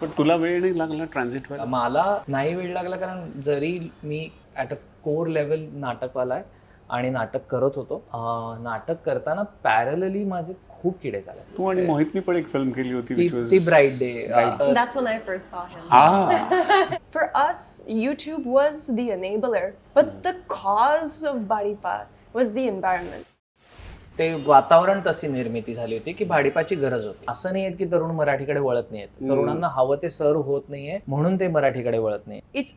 पण तुला वेळ नाही लागला ट्रान्झिट व्हायला? मला नाही वेळ लागला, कारण जरी मी ॲट अ कोर लेवल नाटकवाला आहे आणि नाटक करत होतो, नाटक करताना पॅरलली माझे खूप किडे झाले. तू आणि मोहितनी पण एक फिल्म केली होती, ती bride day. That's when I first saw him. For us, YouTube was the enabler, but the cause of Badipa was the environment. ते वातावरण तशी निर्मिती झाली होती की भाडीपाची गरज होती. असं नाहीये की तरुण मराठीकडे वळत नाहीयेत, तरुणांना हवं ते सर्व होत नाहीये म्हणून ते मराठीकडे वळत नाही. It's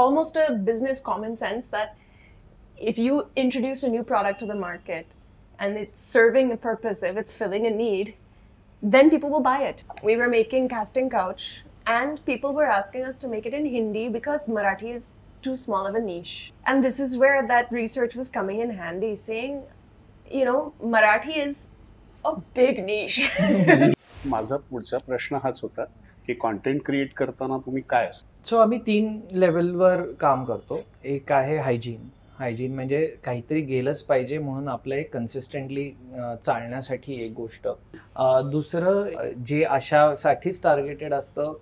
almost a business common sense that if you introduce a new product to the market and it's serving a purpose, if it's filling a need, then people will buy it. We were making Casting Couch and people were asking us to make it in Hindi because Marathi is too small of a niche. And this is where that research was coming in handy, saying, you know, Marathi is a big niche. माझा पुढचा प्रश्न हाच होता की content create करताना तुम्ही काय असतं? सो आम्ही 3 लेवलवर काम करतो. एक आहे हायजीन म्हणजे काहीतरी गेलंच पाहिजे म्हणून आपलं एक कन्सिस्टंटली चालण्यासाठी एक गोष्ट. दुसरं जे अशासाठीच टार्गेटेड असतं,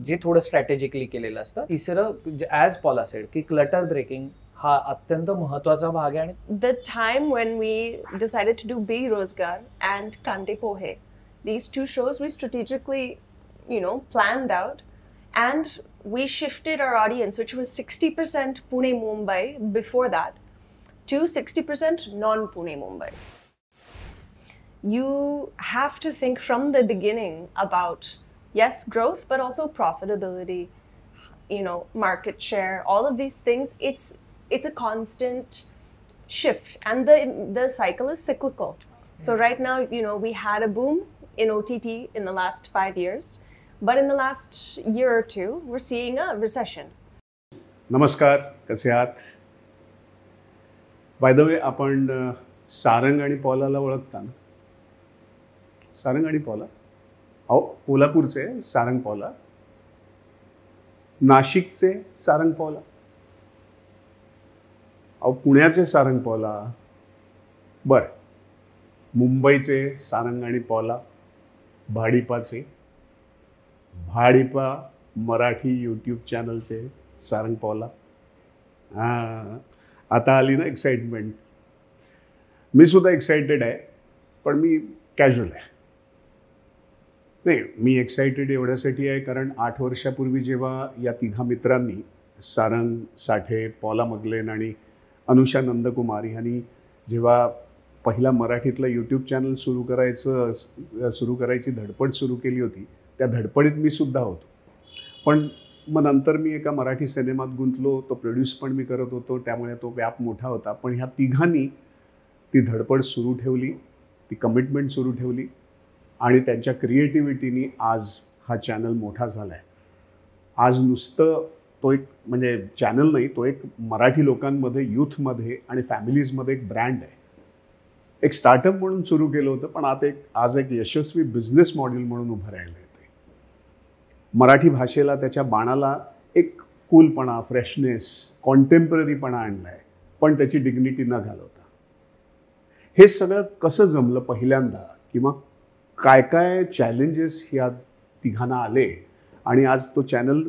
जे थोडं स्ट्रॅटेजिकली केलेलं असतं. तिसरं ॲज पॉला सेड की क्लटर ब्रेकिंग हा अत्यंत महत्वाचा भाग आहे. आणि The time when we decided to do Berozgar and Kante Pohe, these 2 shows we strategically, planned out, and we shifted our audience, which was 60% Pune Mumbai before that, to 60% non-Pune Mumbai. You have to think from the beginning about, yes, growth, but also profitability, market share, all of these things. It's a constant shift, and the cycle is cyclical. So right now, we had a boom in OTT in the last 5 years, but in the last year or two, we're seeing a recession. नमस्कार, कसे आहात? By the way, आपण सारंग आणि पॉलाला ओळखता ना? सारंग आणि पॉला, अहो कोल्हापूरचे सारंग पॉला, नाशिकचे सारंग पॉला, अहो पुण्याचे सारंग पॉला, बरं मुंबईचे सारंग आणि पॉला, भाडीपाचे, भाडीपा मराठी यूट्यूब चॅनलचे सारंग पॉला. आता आली ना एक्साइटमेंट. मी सुद्धा एक्साइटेड आहे, पण मी कॅज्युअल आहे. नाही, मी एक्साइटेड एवढ्यासाठी आहे कारण 8 वर्षापूर्वी जेव्हा या 3 मित्रांनी, सारंग साठे, पॉला मगलेन आणि अनुषा नंदकुमार ह्यांनी जेव्हा पहिला मराठीतला यूट्यूब चॅनल सुरू करायची धडपड सुरू केली होती, त्या धडपडीत मी सुद्धा होतो. पण मग नंतर मी एका मराठी सिनेमात गुंतलो, तो प्रोड्यूस पण मी करत होतो, त्यामुळे तो व्याप मोठा होता. पण ह्या 3घांनी ती धडपड सुरू ठेवली, ती कमिटमेंट सुरू ठेवली आणि त्यांच्या क्रिएटिव्हिटीनी आज हा चॅनल मोठा झाला आहे. आज नुसतं तो एक म्हणजे चॅनल नाही, तो एक मराठी लोकांमध्ये, यूथमध्ये आणि फॅमिलीजमध्ये एक ब्रँड आहे. एक स्टार्टअप म्हणून सुरू केलं होतं, पण आज एक यशस्वी बिझनेस मॉडेल म्हणून उभं राहिलं आहे. मराठी भाषेला, त्याच्या बाणाला एक कूलपणा, फ्रेशनेस, कॉन्टेम्पररीपणा आणला आहे, पण त्याची डिग्निटी न घालवता. हे सगळं कसं जमलं पहिल्यांदा, किंवा काय काय चॅलेंजेस ह्या 3घांना आले आणि आज तो चॅनल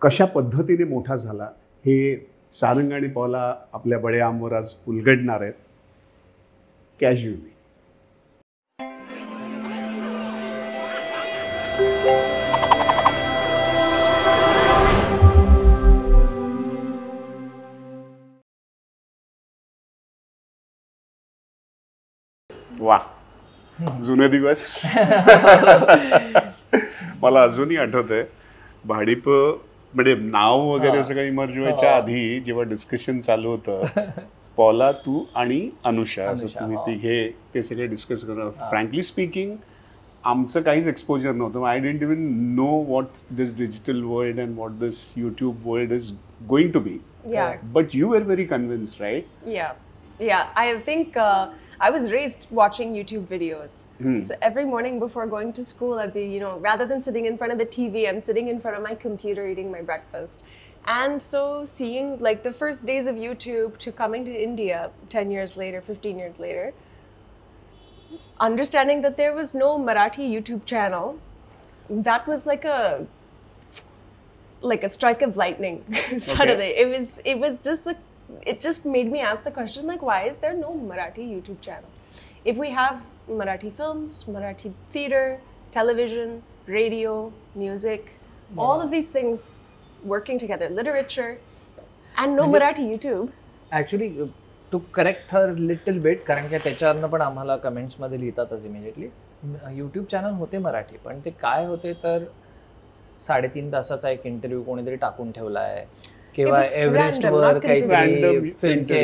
कशा पद्धतीने मोठा झाला, हे सारंग आणि पॉला आपल्या बडेआमवर आज उलगडणार आहेत कॅज्युअली. वा, जुने दिवस. मला अजूनही आठवतंय भाडीप म्हणजे नाव वगैरे सगळं इमर्ज व्हायच्या आधी जेव्हा डिस्कशन चालू होतं, पॉला, तू आणि अनुषा, असं तुम्ही तिघे ते सगळे डिस्कस करणार. फ्रँकली स्पीकिंग, आमचं काहीच एक्सपोजर नव्हतं. I didn't even know what this digital world and what this YouTube world is going to be. But you were very convinced, right? Yeah. I think I was raised watching YouTube videos. So every morning before going to school, I'd be, rather than sitting in front of the TV, I'm sitting in front of my computer eating my breakfast. And so seeing like the first days of YouTube to coming to India 10 years later, 15 years later, understanding that there was no Marathi YouTube channel that was like a strike of lightning. Suddenly, it was just it just made me ask the question, like, why is there no Marathi YouTube channel? If we have Marathi films, Marathi theater, television, radio, music, all of these things working together, literature, and no Marathi YouTube. Actually to correct her little bit, कारण की त्याच्यावरनं पण आम्हाला कमेंट्समध्ये लिहितातच immediately. YouTube channel होते मराठी, पण ते काय होते तर 3.5 तासाचा एक इंटरव्ह्यू कोणीतरी टाकून ठेवला आहे किंवा एव्हरेस्टवर काहीतरी फिल्मचे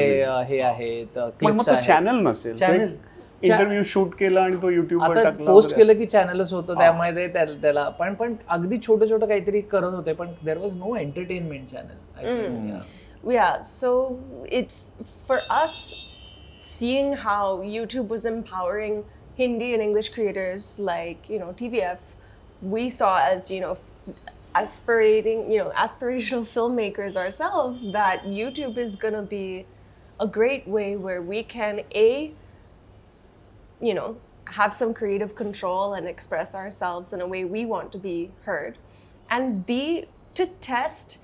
हे आहेत, क्लिप्स आहेत. चॅनल नसेल, चॅनल इंटरव्ह्यू शूट केला आणि तो युट्यूबवर आता टाकला, पोस्ट केलं की चॅनलच होतं. त्यामुळे ते त्याला पण अगदी छोटं छोटं काहीतरी करत होते, पण there was no entertainment channel. Yeah, so for us, seeing how YouTube was empowering Hindi and English creators like, TVF, we saw as, aspirational filmmakers ourselves, that YouTube is going to be a great way where we can have some creative control and express ourselves in a way we want to be heard, and B, to test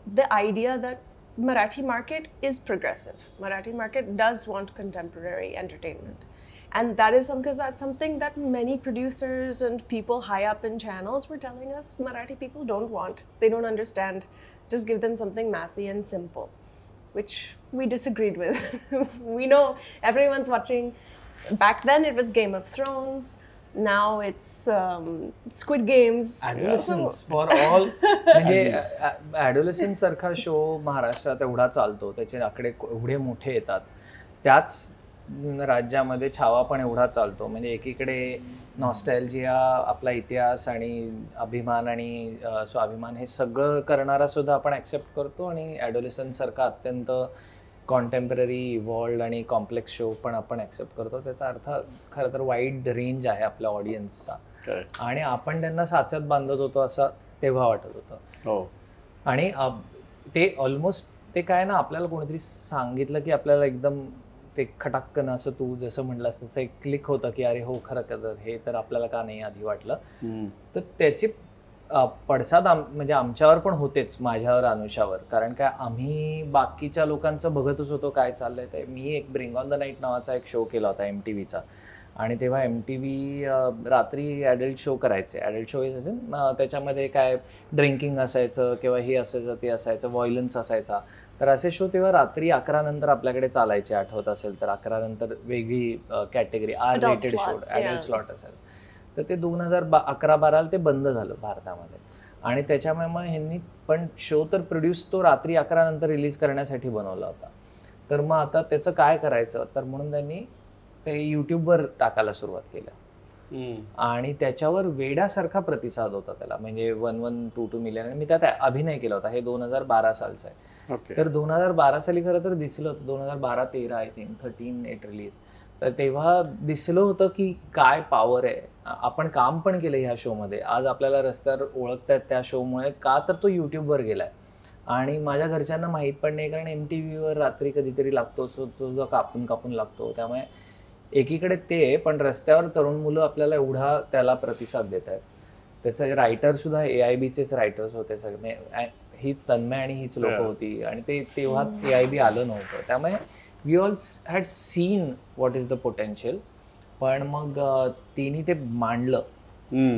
the idea that Marathi market is progressive. Marathi market does want contemporary entertainment. And that is something that many producers and people high up in channels were telling us Marathi people don't want. They don't understand. Just give them something massy and simple, which we disagreed with. We know everyone's watching. Back then it was Game of Thrones. Now it's Squid Games. Adolescence for all. म्हणजे ॲडोलेसन्स सारखा show महाराष्ट्रात एवढा चालतो, त्याचे आकडे एवढे मोठे येतात. त्याच राज्यामध्ये छावा पण एवढा चालतो. म्हणजे एकीकडे नॉस्टॅल्जिया, आपला इतिहास आणि अभिमान आणि स्वाभिमान हे सगळं करणारा सुद्धा आपण ॲक्सेप्ट करतो, आणि ॲडोलेसन्स सारखा अत्यंत कॉन्टेम्पररी, इव्हॉल्ड आणि कॉम्प्लेक्स शो पण आपण ऍक्सेप्ट करतो. त्याचा अर्थ खरं तर वाईड रेंज आहे आपल्या ऑडियन्सचा, आणि आपण त्यांना साच्यात बांधत होतो असं तेव्हा वाटत होतं. आणि ते ऑलमोस्ट ते काय ना, आपल्याला कोणीतरी सांगितलं की आपल्याला एकदम ते खटाक्कन, असं तू जसं म्हटलंस तसं एक क्लिक होतं की अरे हो, खरं तर हे तर आपल्याला का नाही आधी वाटलं. तर त्याची पडसाद म्हणजे आमच्यावर पण होतेच, माझ्यावर, अनुषावर. कारण काय, आम्ही बाकीच्या लोकांचं बघतच होतो काय चाललंय ते. मी एक ब्रिंग ऑन द नाईट नावाचा एक शो केला होता MTVचा, आणि तेव्हा MTV रात्री ॲडल्ट शो करायचे. ॲडल्ट शो असेल, त्याच्यामध्ये काय ड्रिंकिंग असायचं किंवा हे असायचं ते असायचं, व्हायलन्स असायचा. तर असे शो तेव्हा रात्री 11 नंतर आपल्याकडे चालायचे, आठवत असेल तर. 11 नंतर वेगळी category R rated show, adult slot असेल. तर ते 2011-12 ते बंद झालं भारतामध्ये, आणि त्याच्यामुळे मग ह्यांनी पण शो तर प्रोड्यूस तो रात्री 11 नंतर रिलीज करण्यासाठी बनवला होता. तर मग आता त्याचं काय करायचं, तर म्हणून त्यांनी ते यूट्यूबवर टाकायला सुरुवात केलं, आणि त्याच्यावर वेड्यासारखा प्रतिसाद होता त्याला. म्हणजे 1-1-2 मिलियन. मी त्यात अभिनय केला होता. हे 2012 सालचं आहे. तर 2012 साली खरं तर दिसलं होतं. 2012-13 आय थिंक 13 इट रिलीज. तर तेव्हा दिसलं होतं की काय पॉवर आहे. आपण काम पण केलं ह्या शोमध्ये. आज आपल्याला रस्त्यावर ओळखतात त्या शोमुळे, का तर तो यूट्यूबवर गेलाय. आणि माझ्या घरच्यांना माहीत पण नाही, कारण MTVवर रात्री कधीतरी लागतो, तो कापून कापून लागतो. त्यामुळे एकीकडे ते, पण रस्त्यावर तरुण मुलं आपल्याला एवढा त्याला प्रतिसाद देत आहेत. त्याचे रायटर सुद्धा AIBचेच रायटर्स होते सगळे. हीच तन्मय आणि हीच लोक होती, आणि ते तेव्हा AIB आलं नव्हतं. त्यामुळे we all had seen what is the potential. पण मग तिने ते मांडलं,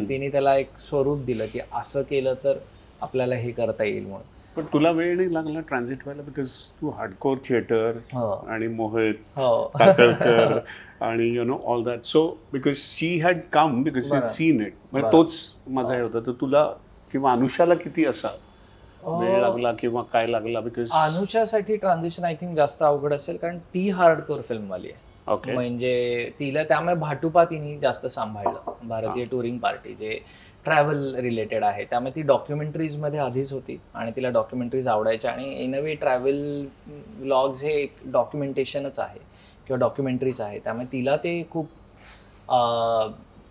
तिने त्याला एक स्वरूप दिलं की असं केलं तर आपल्याला हे करता येईल म्हणून. पण तुला वेळ नाही लागला ट्रान्झिट व्हायला, बिकॉज तू हार्डकोर थिएटर आणि मोहित कातळकर आणि all that. So because she had come, because she seen it. म्हणजे तोच माझा हे होता. तर तुला किंवा अनुषाला किती असा वेळ लागला किंवा काय लागला? बिकॉज अनुषासाठी ट्रान्झिशन आय थिंक जास्त अवघड असेल, कारण ती हार्डकोर फिल्मवाली आहे. म्हणजे तिला त्यामुळे भाटुपा तिने जास्त सांभाळलं. भारतीय टुरिंग पार्टी जे ट्रॅव्हल रिलेटेड आहे, त्यामुळे ती डॉक्युमेंटरीजमध्ये आधीच होती आणि तिला डॉक्युमेंटरीज आवडायच्या. आणि in a way travel vlogs हे एक डॉक्युमेंटेशनच आहे किंवा डॉक्युमेंटरीज आहे. त्यामुळे तिला ते खूप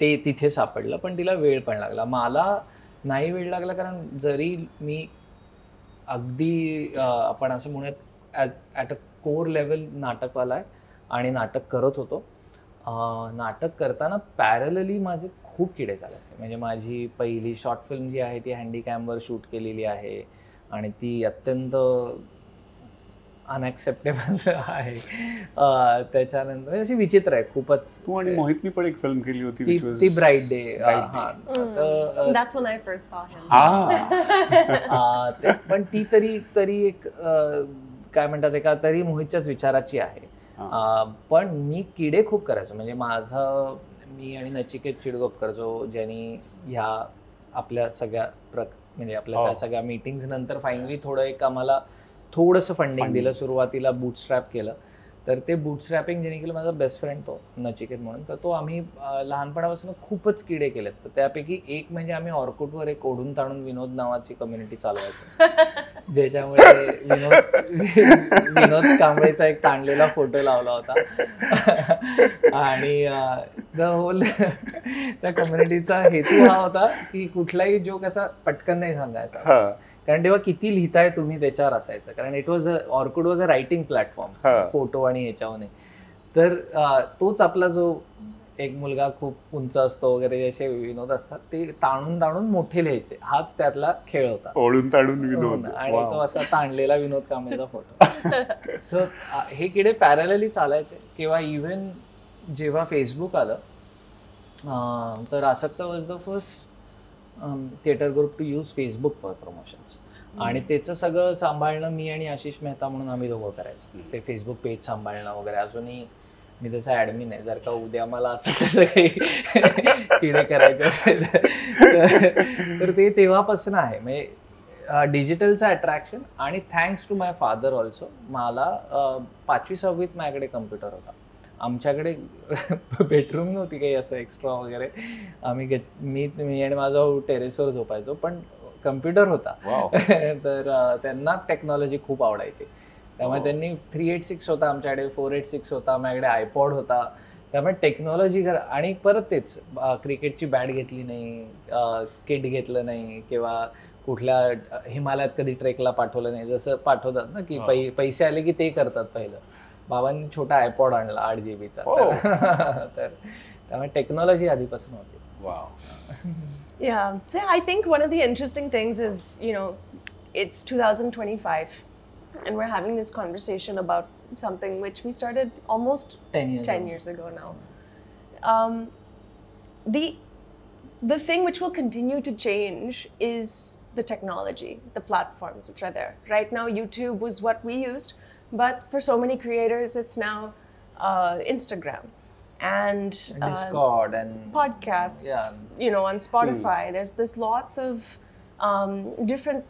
ते तिथे सापडलं. पण तिला वेळ पण लागला. मला नाही वेळ लागला, कारण जरी मी अगदी आपण असं म्हणूयात ॲट अ कोर लेवल नाटकवाला आहे आणि नाटक करत होतो. नाटक करताना पॅरलली माझे खूप किडे चालायचे. म्हणजे माझी पहिली शॉर्ट फिल्म जी आहे ती हँडीकॅमवर शूट केलेली आहे आणि ती अत्यंत अनॲक्सेप्टेबल आहे. त्याच्यानंतर अशी विचित्र आहे खूपच. तू आणि मोहितनी पण एक फिल्म केली होती ती bride day. That's when I first saw him. पण ती तरी एक काय म्हणतात एका तरी मोहितच्याच विचाराची आहे. पण मी किडे खूप करायचो. म्हणजे मी आणि नचिकेत चिडगोपकर जो ज्यांनी ह्या आपल्या सगळ्या म्हणजे आपल्या त्या सगळ्या मीटिंग्स नंतर फायनली थोडं एक आम्हाला थोडंसं फंडिंग दिलं. सुरुवातीला बूटस्ट्रॅप केलं. तर ते बूटस्ट्रॅपिंग ज्याने केलं माझा बेस्ट फ्रेंड तो नचिकेत म्हणून. तर तो आम्ही लहानपणापासून खूपच किडे केलेत. तर त्यापैकी एक म्हणजे आम्ही ऑर्कुटवर एक ओढून ताणून विनोद नावाची कम्युनिटी चालवायचो. ज्याच्यामध्ये विनोद कांबळेचा एक ताणलेला फोटो लावला होता. आणि द होल त्या कम्युनिटीचा हेतू हा होता की कुठलाही जोक असा पटकन नाही सांगायचा. कारण तेव्हा किती लिहिताय तुम्ही त्याच्यावर असायचं. कारण Orkut was a writing platform photo आणि ह्याच्यावर. तर तोच आपला जो एक मुलगा खूप उंच असतो वगैरे जसे विनोद असतात ते ताणून मोठे लिहायचे. हाच त्यातला खेळ होता. ओढून ताणून विनोद. आणि तो असा ताणलेला विनोद कांबळेचा फोटो. सो हे किडे पॅरलली चालायचे. किंवा इव्हन जेव्हा फेसबुक आलं तर Aasakta was the first theatre group to use Facebook for promotions. आणि त्याचं सगळं सांभाळणं मी आणि आशिष मेहता म्हणून आम्ही दोघं करायचो. ते फेसबुक पेज सांभाळणं वगैरे. अजूनही मी त्याचा ॲडमिन आहे. जर का उद्या मला असं तसं काही किडे करायचं असेल तर ते तेव्हापासून आहे. म्हणजे डिजिटलचं अट्रॅक्शन. आणि thanks to my father also. मला 5वी-6वीत माझ्याकडे कम्प्युटर होता. आमच्याकडे बेडरूम नव्हती काही असं एक्स्ट्रा वगैरे. मी आणि माझा टेरेसवर झोपायचो. पण कम्प्युटर होता. तर त्यांना टेक्नॉलॉजी खूप आवडायची. त्यामुळे त्यांनी 386 होता आमच्याकडे, 486 होता माझ्याकडे, आयपॉड होता. त्यामुळे टेक्नॉलॉजी आणि परत तेच क्रिकेटची बॅट घेतली नाही, किट घेतलं नाही किंवा कुठल्या हिमालयात कधी ट्रेकला पाठवलं नाही. जसं पाठवतात ना की पैसे आले की ते करतात पहिलं. बाबांनी छोटा आयपॉड आणला 8 GB. तर त्यामुळे टेक्नॉलॉजी आधीपासून होती. Yeah, so I think one of the interesting things is, it's 2025 and we're having this conversation about something which we started almost 10 years ago now. The thing which will continue to change is the technology, the platforms which are there. Right now, YouTube was what we used, but for so many creators, it's now Instagram. And Discord and podcasts, on Spotify. There's lots of different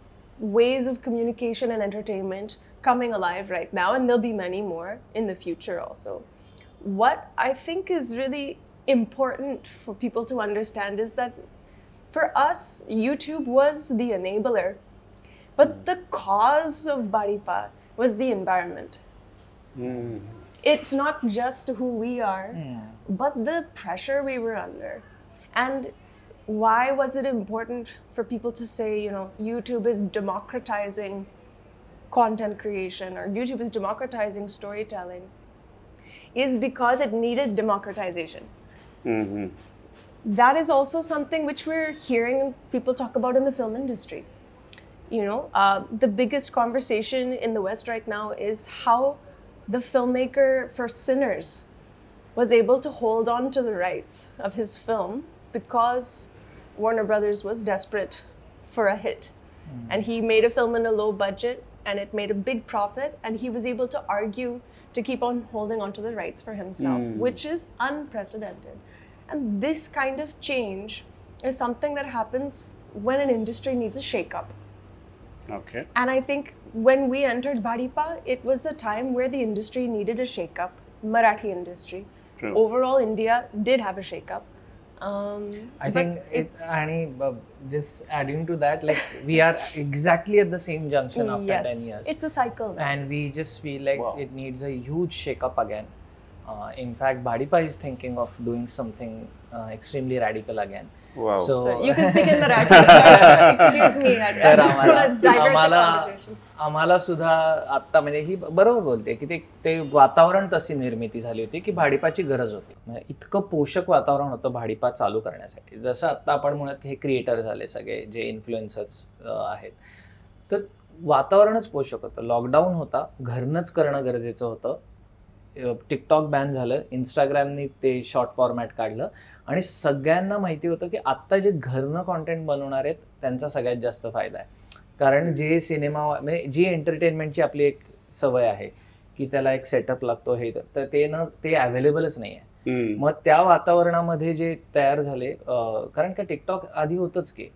ways of communication and entertainment coming alive right now, and there'll be many more in the future also. What I think is really important for people to understand is that for us, YouTube was the enabler, but the cause of Baripa was the environment. It's not just who we are, but the pressure we were under. And why was it important for people to say, YouTube is democratizing content creation or YouTube is democratizing storytelling, is because it needed democratization. That is also something which we're hearing people talk about in the film industry. The biggest conversation in the West right now is how the filmmaker for Sinners was able to hold on to the rights of his film because Warner Brothers was desperate for a hit. And he made a film in a low budget and it made a big profit, and he was able to argue to keep on holding on to the rights for himself, which is unprecedented. And this kind of change is something that happens when an industry needs a shake-up. Okay. And I think when we entered Baripa, it was a time where the industry needed a shake-up. Marathi industry. True. Overall, India did have a shake-up. I think it's just adding to that, like we are exactly at the same junction after 10 years. It's a cycle now. And we just feel like it needs a huge shake-up again. In fact, Baripa is thinking of doing something extremely radical again. Wow. So you can speak in Marathi, sir. Excuse me. आम्हाला सुद्धा आता म्हणजे ही बरोबर बोलते की ते वातावरण तशी निर्मिती झाली होती की भाडीपाची गरज होती. म्हणजे इतकं पोषक वातावरण होतं भाडीपा चालू करण्यासाठी. जसं आता आपण म्हणत हे क्रिएटर झाले सगळे जे इन्फ्लुएन्सर्स आहेत, तर वातावरणच पोषक होतं. लॉकडाऊन होता, घरनंच करणं गरजेचं होतं. टिकटॉक बॅन झालं, इंस्टाग्रामनी ते शॉर्ट फॉर्मॅट काढलं आणि सगळ्यांना माहिती होतं की आत्ता जे घरनं कॉन्टेंट बनवणार आहेत त्यांचा सगळ्यात जास्त फायदा आहे. कारण जे सिनेमा म्हणजे जी एंटरटेनमेंटची आपली एक सवय आहे की त्याला एक सेटअप लागतो हे, तर ते अवेलेबलच नाही आहे. मग त्या वातावरणामध्ये जे तयार झाले, कारण का टिकटॉक आधी होतंच की,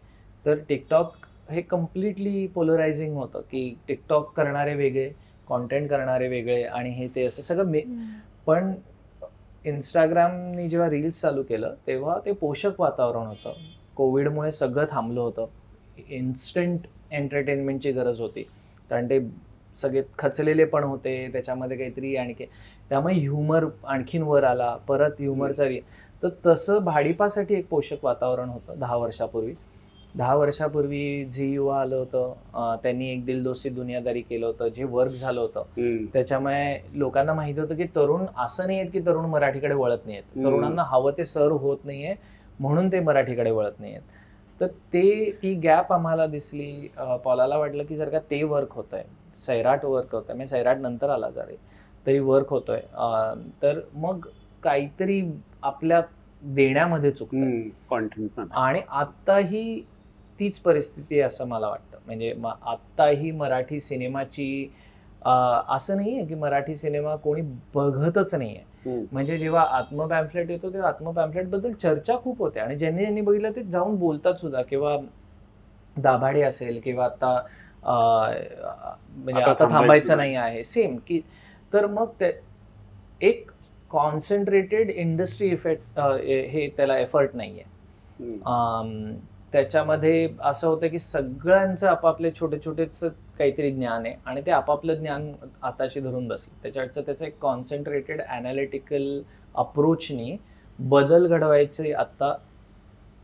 तर टिकटॉक हे कम्प्लिटली पोलरायझिंग होतं की टिकटॉक करणारे वेगळे, कॉन्टेंट करणारे वेगळे आणि हे ते असं सगळं पण इंस्टाग्रामनी जेव्हा रील्स चालू केलं तेव्हा ते पोषक वातावरण होतं. कोविडमुळे सगळं थांबलं होतं. इन्स्टंट एंटरटेनमेंटची गरज होती कारण ते सगळे खचलेले पण होते, त्याच्यामध्ये काहीतरी आणखी, त्यामुळे ह्युमर आणखीन वर आला, परत ह्युमरचा तर तसं भाडीपासाठी एक पोषक वातावरण होतं 10 वर्षापूर्वी. 10 वर्षापूर्वी झी युवा आलं होतं, त्यांनी एक दिल दोस्ती दुनियादारी केलं होतं, जे वर्क झालं होतं. त्याच्यामुळे लोकांना माहिती होतं की तरुण असं नाही आहेत की तरुण मराठीकडे वळत नाही आहेत, तरुणांना हवं ते सर्व होत नाहीये म्हणून ते मराठीकडे वळत नाही आहेत. तर ती गॅप आम्हाला दिसली. पॉलाला वाटलं की जर का ते वर्क होतंय, सैराट वर्क होतंय, म्हणजे सैराट नंतर आला तरी वर्क होतोय, तर मग काहीतरी आपल्या देण्यामध्ये चुकतंय कॉन्टेंट. आणि आत्ताही तीच परिस्थिती आहे असं मला वाटतं. म्हणजे आत्ताही मराठी सिनेमाची असं नाही आहे की मराठी सिनेमा कोणी बघतच नाही आहे. म्हणजे जेव्हा आत्मपॅम्फलेट येतो तेव्हा आत्मपॅम्फलेट बद्दल चर्चा खूप होते आणि ज्यांनी बघितलं ते जाऊन बोलतात सुद्धा. किंवा दाभाडे असेल किंवा आता म्हणजे आता थांबायचं नाही आहे सेम की, तर मग ते एक कॉन्सन्ट्रेटेड इंडस्ट्री इफेक्ट हे त्याला एफर्ट नाही आहे. त्याच्यामध्ये असं होतं की सगळ्यांचं आपापले छोटे छोटेच काहीतरी ज्ञान आहे आणि ते आपापलं ज्ञान हाताशी धरून बसलं. त्याचं एक कॉन्सन्ट्रेटेड ॲनालिटिकल अप्रोचनी बदल घडवायची आत्ता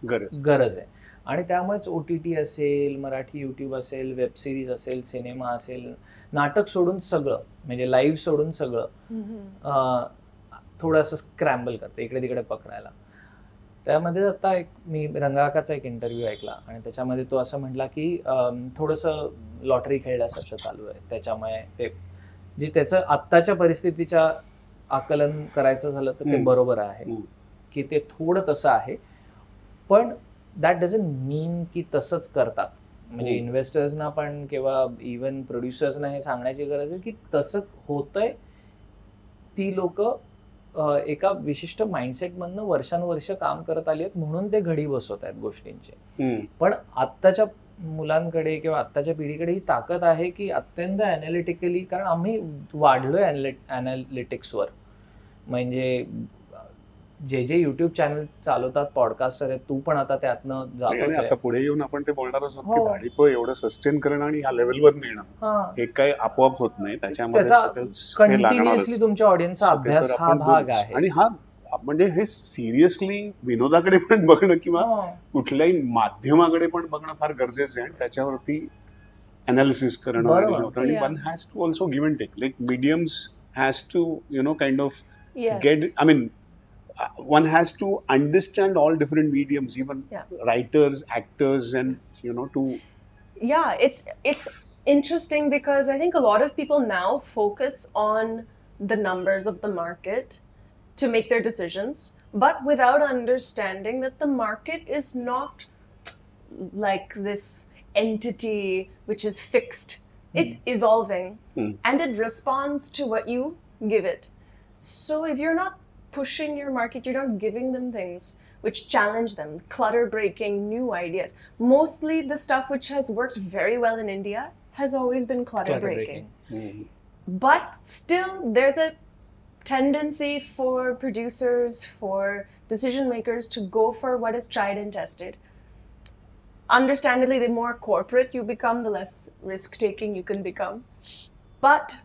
गरज आहे. आणि त्यामुळेच OTT असेल, मराठी यूट्यूब असेल, वेब सिरीज असेल, सिनेमा असेल, नाटक सोडून सगळं, म्हणजे लाईव्ह सोडून सगळं थोडंसं स्क्रॅम्बल करते इकडे तिकडे पकडायला. त्यामध्ये आता मी रंगाकाचा एक इंटरव्ह्यू ऐकला आणि त्याच्यामध्ये तो असं म्हटला की थोडंसं लॉटरी खेळल्यासारखं चालू आहे. त्याच्यामुळे ते जे त्याचं आत्ताच्या परिस्थितीच्या आकलन करायचं झालं तर ते बरोबर आहे की ते थोडं तसं आहे, पण दॅट डझंट मीन की तसंच करतात. म्हणजे इन्व्हेस्टर्सना पण किंवा इव्हन प्रोड्युसर्सना हे सांगण्याची गरज आहे की तसं होतंय. ती लोक एका विशिष्ट माइंडसेटमधनं वर्षानुवर्ष काम करत आली आहेत म्हणून ते घडी बसवत आहेत गोष्टींचे. पण आत्ताच्या मुलांकडे किंवा आत्ताच्या पिढीकडे ही ताकद आहे की अत्यंत अॅनालिटिकली, कारण आम्ही वाढलोय अॅनालिटिक्सवर. म्हणजे जे युट्यूब चॅनल चालवतात, पॉडकास्टर आहेत, तू पण आता त्यातनं जातोच आहे. आता पुढे येऊन आपण ते बोलणारच आहोत की भाडीप एवढं सस्टेन करणं आणि ह्या लेवलवर नेणं हे काही आपोआप होत नाही. त्याच्यामध्ये कंटिन्युअसली तुमच्या ऑडियन्सचा अभ्यास हा भाग आहे. आणि हा म्हणजे हे सिरियसली विनोदाकडे पण बघणं किंवा कुठल्याही माध्यमाकडे पण बघणं फार गरजेचं आहे आणि त्याच्यावरती अनालिसिस करणं. आणि one has to also give and take, like mediums has to kind of get, I mean one has to understand all different mediums, even writers, actors, and to. Yeah, it's interesting because I think a lot of people now focus on the numbers of the market to make their decisions, but without understanding that the market is not like this entity which is fixed. It's evolving and it responds to what you give it. So if you're not pushing your market, you're not giving them things which challenge them, clutter breaking new ideas. Mostly the stuff which has worked very well in India has always been clutter breaking. But still there's a tendency for producers, for decision makers to go for what is tried and tested. Understandably, the more corporate you become, the less risk taking you can become. But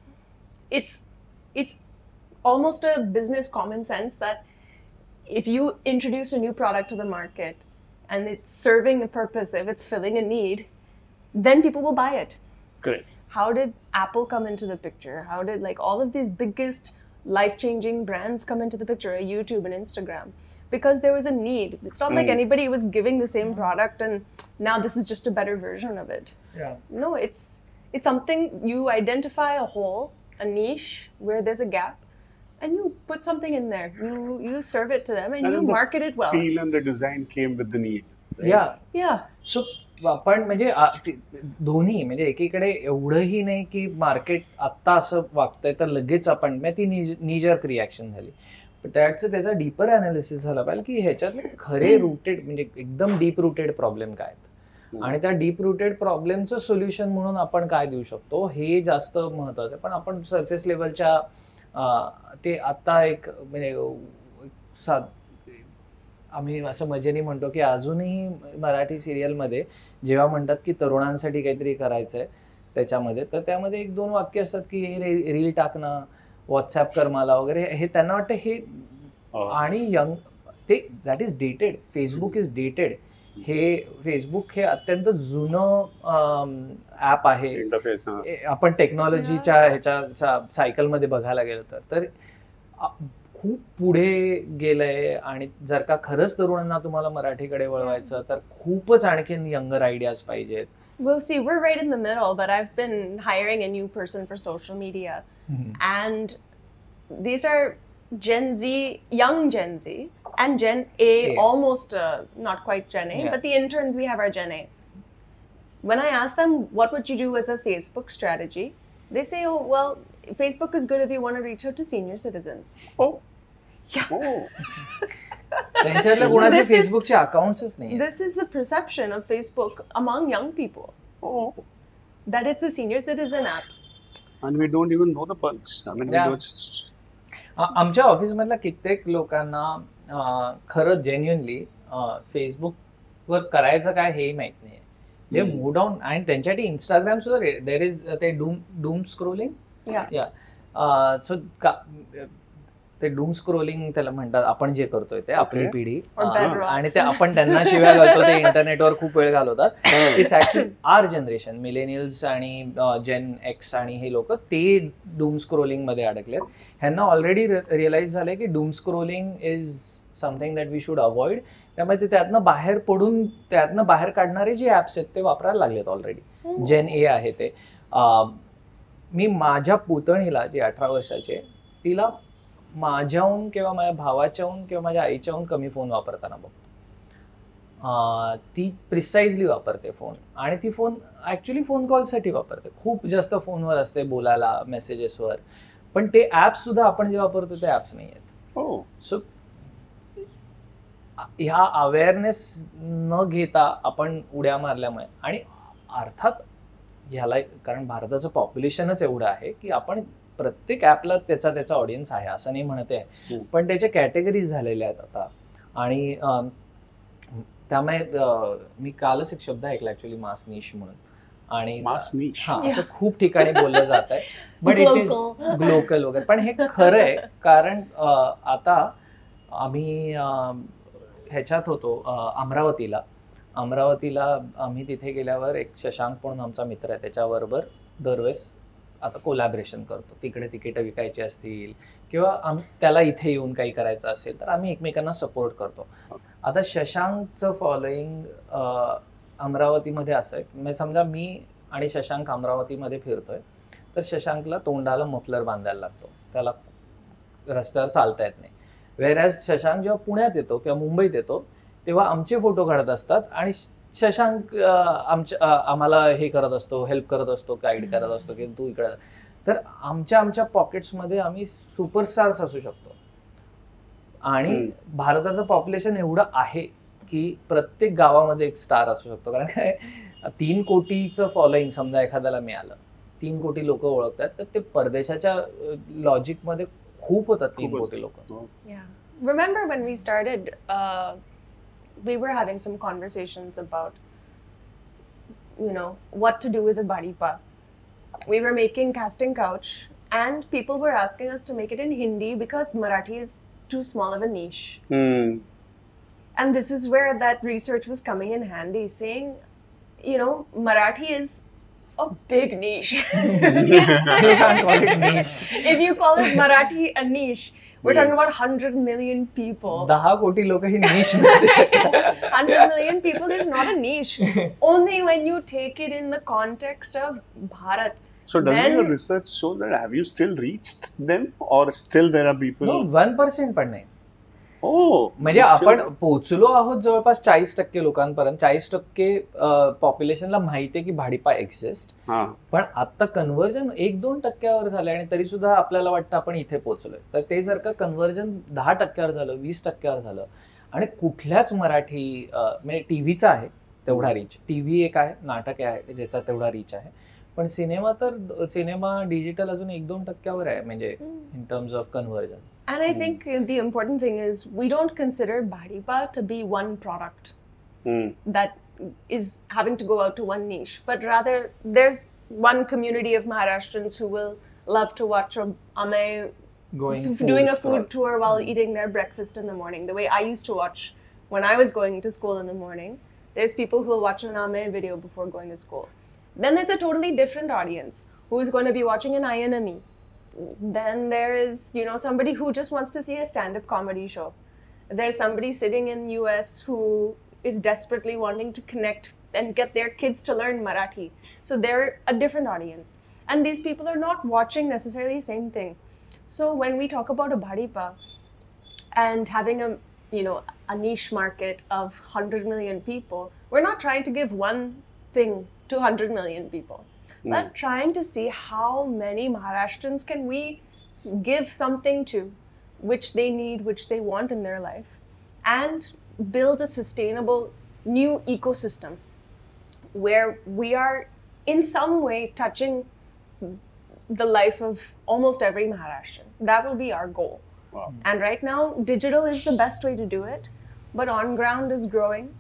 it's almost a business common sense that if you introduce a new product to the market and it's serving a purpose, if it's filling a need, then people will buy it. Correct. how did Apple come into the picture? How did like all of these biggest life-changing brands come into the picture, YouTube and Instagram? Because there was a need. It's not like anybody was giving the same product and now this is just a better version of it. Yeah. No, it's something you identify a hole, a niche where there's a gap, and you put something in there. You serve it to them and you market it well. The feel and the design came with the need. Right? Yeah. Yeah. So पण म्हणजे दोन्ही म्हणजे एकीकडे एवढंही नाही की market आत्ता असं वागतंय तर लगेच आपण ती नीजर्क रिॲक्शन झाली. पण त्याचा डीपर अनालिसिस झाला पाहिजे की ह्याच्यातले खरे रूटेड म्हणजे एकदम डीप रूटेड प्रॉब्लेम काय आहेत आणि त्या डीप रूटेड प्रॉब्लेमचं सोल्युशन म्हणून आपण काय देऊ शकतो हे जास्त महत्वाचं आहे. पण आपण सरफेस लेवलच्या ते आता एक म्हणजे आम्ही असं मजेने म्हणतो की अजूनही मराठी सिरियलमध्ये जेव्हा म्हणतात की तरुणांसाठी काहीतरी करायचं आहे त्याच्यामध्ये तर त्यामध्ये 1-2 वाक्य असतात की रील टाकणं, व्हॉट्सॲप कर मला वगैरे हे त्यांना वाटतं हे आणि यंग ते that is dated. Facebook is dated. हे फेसबुक हे अत्यंत जुनं ॲप आहे. आपण टेक्नॉलॉजीच्या ह्याच्या सायकलमध्ये बघायला गेलं तर खूप पुढे गेलंय आणि जर का खरंच तरुणांना तुम्हाला मराठीकडे वळवायचं तर खूपच आणखीन यंगर आयडियाज पाहिजेत. Well, see, we're right in the middle, but I've been hiring a new person for social media. And these are Gen Z, young Gen Z, and Gen A, almost not quite Gen A, but the interns we have are Gen A. When I ask them, what would you do as a Facebook strategy? They say, oh, well, Facebook is good if you want to reach out to senior citizens. Oh. Yeah. त्यांच्यातल्या कोणाचे फेसबुकचे अकाउंट्सच नाही. This is the perception of Facebook among young people. Oh. That it's a senior citizen app. And we don't even know the pulse. I mean, we don't... आमच्या ऑफिसमधल्या कित्येक लोकांना खरं genuinely फेसबुकवर करायचं काय हेही माहित नाही. ते मूव डाऊन आणि त्यांच्यासाठी इंस्टाग्राम सुद्धा देर इज ते डूम स्क्रोलिंग सो ते डूम स्क्रोलिंग त्याला म्हणतात. आपण जे करतोय ते आपली पिढी आणि ते आपण त्यांना शिव्या घालतो ते इंटरनेटवर खूप वेळ घालवतात. It's actually our generation millennials आणि जेन एक्स आणि हे लोक ते डूम स्क्रोलिंग मध्ये अडकलेत. ह्यांना ऑलरेडी रिअलाइज झालंय की doom scrolling is something that we should avoid. त्यामुळे ते त्यातनं बाहेर पडून त्यातनं बाहेर काढणारे जे ॲप्स आहेत ते वापरायला लागलेत ऑलरेडी. जेन ए आहे ते. मी माझ्या पुतणीला जी 18 वर्षाची तिला माझ्याहून किंवा माझ्या भावाच्याहून किंवा माझ्या आईच्याहून कमी फोन वापरताना बघतो. ती प्रिसाइजली वापरते फोन आणि ती फोन ॲक्च्युली फोन कॉलसाठी वापरते. खूप जास्त फोनवर असते बोलायला मेसेजेसवर. पण ते ॲप्स सुद्धा आपण जे वापरतो ते ॲप्स नाही आहेत. सो ह्या अवेअरनेस न घेता आपण उड्या मारल्यामुळे आणि अर्थात ह्याला कारण भारताचं पॉप्युलेशनच एवढं आहे की आपण प्रत्येक ॲपला त्याचा ऑडियन्स आहे असं नाही म्हणत आहे. पण त्याच्या कॅटेगरीज झालेल्या आहेत आता आणि त्यामुळे मी कालच एक शब्द ऐकला ॲक्च्युली मास निश म्हणून आणि असं खूप ठिकाणी बोललं जात आहे. बट इट इज ग्लोकल वगैरे. पण हे खरं आहे कारण आता आम्ही ह्याच्यात होतो अमरावतीला आम्ही तिथे गेल्यावर एक शशांक म्हणून आमचा मित्र आहे त्याच्याबरोबर दरवेळेस आता कोलॅबरेशन करतो. तिकडे तिकीटं विकायची असतील किंवा त्याला इथे येऊन काही करायचं असेल तर आम्ही एकमेकांना सपोर्ट करतो. आता शशांकचं फॉलोईंग अमरावतीमध्ये असं आहे म्हणजे समजा मी आणि शशांक अमरावतीमध्ये फिरतोय तर शशांकला तोंडाला मफलर बांधायला लागतो. त्याला रस्त्यावर चालता येत नाही. व्हेरॅज शशांक जेव्हा पुण्यात येतो किंवा मुंबईत येतो तेव्हा आमचे फोटो काढत असतात आणि शशांक आम्हाला हे करत असतो, हेल्प करत असतो, गाईड करत असतो की तू इकडे. तर आमच्या पॉकेट्समध्ये आम्ही सुपरस्टार्स असू शकतो. आणि भारताचं पॉप्युलेशन एवढं आहे की प्रत्येक गावामध्ये एक स्टार असू शकतो. कारण काय 3 कोटीचं फॉलोईंग समजा एखाद्याला मिळालं, 3 कोटी लोक ओळखतात तर ते परदेशाच्या लॉजिकमध्ये खूप होतात 3 कोटी लोक. Remember when we started, we were having some conversations about, what to do with the Baripa. We were making Casting Couch and people were asking us to make it in Hindi because Marathi is too small of a niche. And this is where that research was coming in handy, saying, Marathi is a big niche. You can't call it niche. If you call it Marathi a niche, we're talking Yes. about 100 million people. 10 कोटी लोक ही niche नसू शकतात. 100 million people is not a niche. Only when you take it in the context of Bharat. So does Then- your research show that have you still reached them or still there are people? No, 1% पण नाही. Oh, म्हणजे you still- आपण पोहोचलो आहोत जवळपास 40% लोकांपर्यंत. 40% पॉप्युलेशनला माहितीये की भाडीपा एक्झिस्ट, हा. पण आता कन्व्हर्जन 1-2% झालं आणि तरी सुद्धा आपल्याला वाटतं आपण इथे पोहोचलोय. तर ते जर का कन्व्हर्जन 10% झालं, 20% झालं आणि कुठल्याच मराठी म्हणजे टीव्हीचा आहे तेवढा रीच, टीव्ही एक आहे, नाटक आहे ज्याचा तेवढा रीच आहे, पण सिनेमा डिजिटल अजून 1-2% आहे म्हणजे in terms of conversion. And I think the important thing is we don't consider Bhadipa to be one product Hmm. that is having to go out to one niche, but rather there's one community of Maharashtrians who will love to watch Ame doing a food tour while eating their breakfast in the morning. The way I used to watch when I was going to school in the morning, there's people who will watch an Ame video before going to school. Then there's a totally different audience who is going to be watching an INME. Then there is, somebody who just wants to see a stand-up comedy show. There's somebody sitting in US who is desperately wanting to connect and get their kids to learn Marathi. So they're a different audience. And these people are not watching necessarily the same thing. So when we talk about a Bhadipa and having a niche market of 100 million people, we're not trying to give one thing to 100 million people. But trying to see how many Maharashtrians can we give something to, which they need, which they want in their life, and build a sustainable new ecosystem where we are in some way touching the life of almost every Maharashtrian. That will be our goal. Wow. And right now, digital is the best way to do it, but on ground is growing.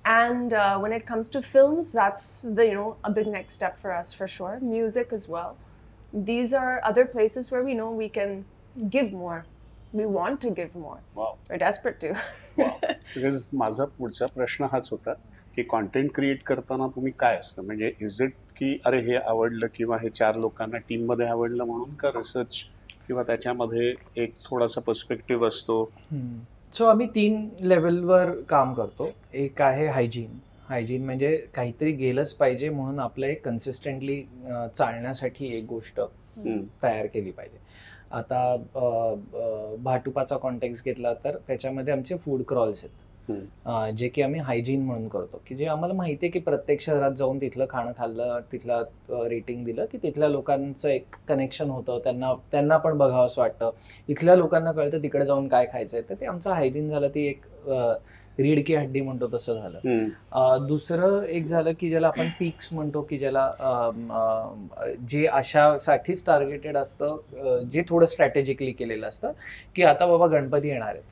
And when it comes to films, that's a big next step for us for sure. Music as well. These are other places where we know we can give more. We want to give more. Wow. We're desperate to. Because माझा पुढचा प्रश्न हाच होता की content create करताना तुम्ही काय असतं म्हणजे इज इट की अरे हे आवडलं किंवा हे 4 लोकांना टीममध्ये आवडलं म्हणून का रिसर्च किंवा त्याच्यामध्ये एक थोडासा पर्स्पेक्टिव्ह असतो. सो आम्ही 3 लेवलवर काम करतो. एक आहे हायजीन म्हणजे काहीतरी गेलंच पाहिजे म्हणून आपलं एक कन्सिस्टंटली चालण्यासाठी एक गोष्ट तयार केली पाहिजे. आता भाटुपाचा कॉन्टेक्स्ट घेतला तर त्याच्यामध्ये आमचे फूड क्रॉल्स आहेत जे की आम्ही हायजीन म्हणून करतो, की जे आम्हाला माहिती आहे की प्रत्येक शहरात जाऊन तिथलं खाणं खाल्लं, तिथला रेटिंग दिलं की तिथल्या लोकांचं एक कनेक्शन होतं, त्यांना पण बघावं असं वाटतं, इथल्या लोकांना कळतं तिकडे जाऊन काय खायचंय. तर ते आमचं हायजीन झालं, ती एक रीड की हड्डी म्हणतो तसं झालं. दुसरं एक झालं की ज्याला आपण पीक्स म्हणतो, की ज्याला जे अशासाठीच टार्गेटेड असतं, जे थोडं स्ट्रॅटेजिकली केलेलं असतं की आता बाबा गणपती येणार आहेत,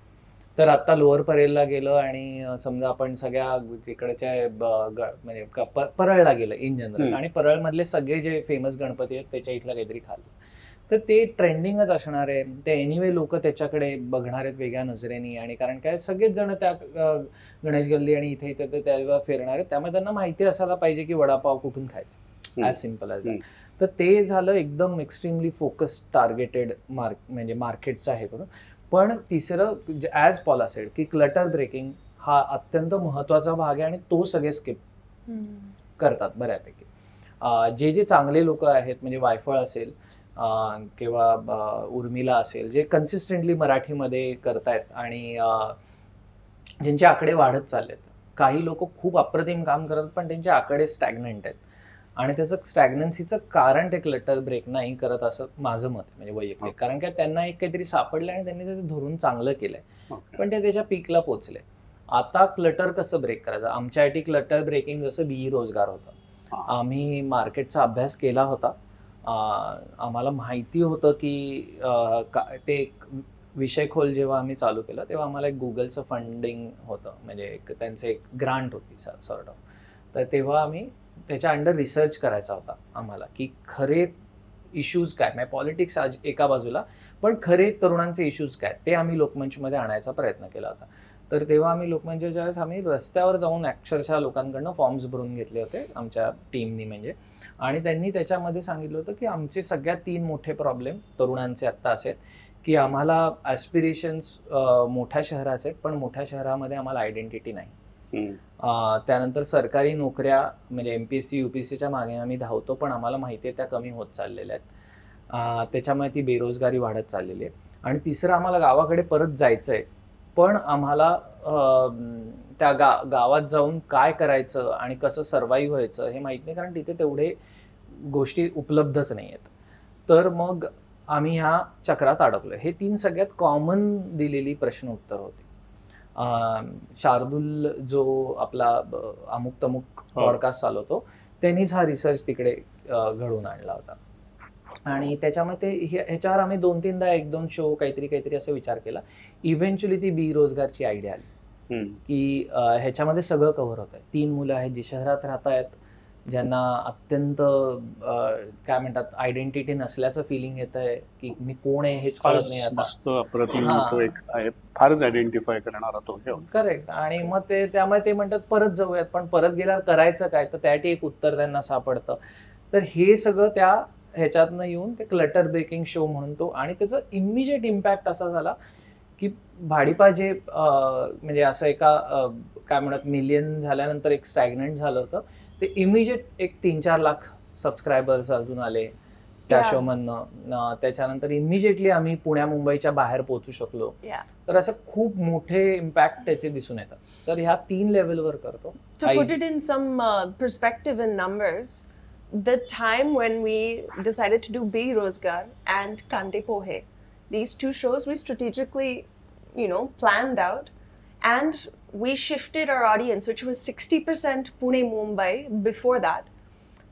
तर आता लोअर परेलला गेलं आणि समजा आपण सगळ्या तिकडच्या म्हणजे परळला गेलं इन जनरल आणि परळमधले सगळे जे फेमस गणपती आहेत त्याच्या इथलं काहीतरी खाल्लं, तर ते ट्रेंडिंगच असणार आहे. ते एनिवे लोक त्याच्याकडे बघणार आहेत वेगळ्या नजरेने, आणि कारण काय सगळेच जण त्या गणेश गल्ली आणि इथे इथे त्याला फिरणार आहेत, त्यामुळे त्यांना माहिती असायला पाहिजे की वडापाव कुठून खायचं, ॲज सिम्पल ॲज दॅट. तर ते झालं एकदम एक्स्ट्रीमली फोकस टार्गेटेड म्हणजे मार्केटचं आहे करून. पण तिसरं ॲज पॉला सेड की क्लटर ब्रेकिंग हा अत्यंत महत्त्वाचा भाग आहे आणि तो सगळे स्किप करतात बऱ्यापैकी. जे चांगले लोक आहेत म्हणजे वायफळ असेल किंवा उर्मिला असेल, जे कन्सिस्टंटली मराठीमध्ये करतायत आणि ज्यांचे आकडे वाढत चाललेत. काही लोक खूप अप्रतिम काम करतात पण त्यांचे आकडे स्टॅग्नंट आहेत आणि त्याचं स्टॅग्नन्सीचं कारण ते क्लटर ब्रेक नाही करत असं माझं मत म्हणजे वैयक्तिक. कारण काय त्यांना एक काहीतरी सापडलं आणि त्यांनी ते धरून चांगलं केलंय पण ते त्याच्या पीकला पोचले. आता क्लटर कसं ब्रेक करायचं, आमच्यासाठी क्लटर ब्रेकिंग जसं बीई रोजगार होतं. आम्ही मार्केटचा अभ्यास केला होता, आम्हाला माहिती होतं की ते विषय खोल जेव्हा आम्ही चालू केलं तेव्हा आम्हाला एक गुगलचं फंडिंग होतं, म्हणजे त्यांचं एक ग्रांट होती सॉर्ट ऑफ. तर तेव्हा आम्ही त्याच्या अंडर रिसर्च करायचा होता आम्हाला की खरे इश्यूज काय, म्हणजे पॉलिटिक्स एका बाजूला पण खरे तरुणांचे इश्यूज काय ते आम्ही लोकमंचमध्ये आणायचा प्रयत्न केला होता. तर तेव्हा आम्ही लोकमंचच्या वेळेस आम्ही रस्त्यावर जाऊन अक्षरशः लोकांकडनं फॉर्म्स भरून घेतले होते आमच्या टीमनी म्हणजे. आणि त्यांनी त्याच्यामध्ये सांगितलं होतं की आमचे सगळ्यात 3 मोठे प्रॉब्लेम तरुणांचे आत्ता असे आहेत की आम्हाला ॲस्पिरेशन्स मोठ्या शहराचे आहेत, पण मोठ्या शहरामध्ये आम्हाला आयडेंटिटी नाही. त्यानंतर सरकारी नोकऱ्या म्हणजे MPSC UPSCच्या मागे आम्ही धावतो, पण आम्हाला माहिती आहे त्या कमी होत चाललेल्या आहेत. त्याच्यामुळे ती बेरोजगारी वाढत चाललेली आहे. आणि तिसरं, आम्हाला गावाकडे परत जायचं आहे, पण आम्हाला त्या गावात जाऊन काय करायचं आणि कसं सर्वाईव्ह व्हायचं हे माहीत नाही, कारण तिथे तेवढे गोष्टी उपलब्धच नाही आहेत. तर मग आम्ही ह्या चक्रात अडकलो. हे 3 सगळ्यात कॉमन दिलेली प्रश्न उत्तर होती. शार्दूल जो आपला अमुक तमुक पॉडकास्ट चालवतो त्यांनीच हा रिसर्च तिकडे घडवून आणला होता. आणि त्याच्यामध्ये ह्याच्यावर आम्ही 2-3दा 1-2 शो काहीतरी असं विचार केला. इव्हेंच्युअली ती बेरोजगारची आयडिया आली की ह्याच्यामध्ये सगळं कव्हर होत आहे. 3 मुलं आहेत जी शहरात राहत आहेत, ज्यांना अत्यंत काय म्हणतात आयडेंटिटी नसल्याचं फिलिंग येत आहे की मी कोण आहे हेच कळत नाही आता. मस्त अप्रतिम तो एक आहे, फारच आयडेंटिफाय करणारा तो. करेक्ट. आणि मग त्यामुळे ते म्हणतात परत जाऊयात, पण परत गेल्यावर करायचं काय, तर त्यासाठी एक उत्तर त्यांना सापडतं. तर हे सगळं त्या ह्याच्यातनं येऊन ते क्लटर ब्रेकिंग शो म्हणून तो, आणि त्याचा इमिजिएट इम्पॅक्ट असा झाला की भाडीपा जे म्हणजे असं एका काय म्हणतात मिलियन झाल्यानंतर एक स्टॅग्नंट झालं होतं, ते इमिजिएट एक 3-4 लाख सबस्क्रायबर्स अजून आले त्या शो मधनं. त्याच्यानंतर इमिजिएटली आम्ही पुण्या मुंबईच्या बाहेर पोहोचू शकलो. तर असं खूप मोठे इम्पॅक्ट त्याचे दिसून येतात. तर ह्या 3 लेवलवर करतो. To put it in some perspective in numbers, the time when we decided to do Berozgar and Kante Pohe, these 2 shows we strategically, planned out, and we shifted our audience, which was 60% Pune Mumbai before that,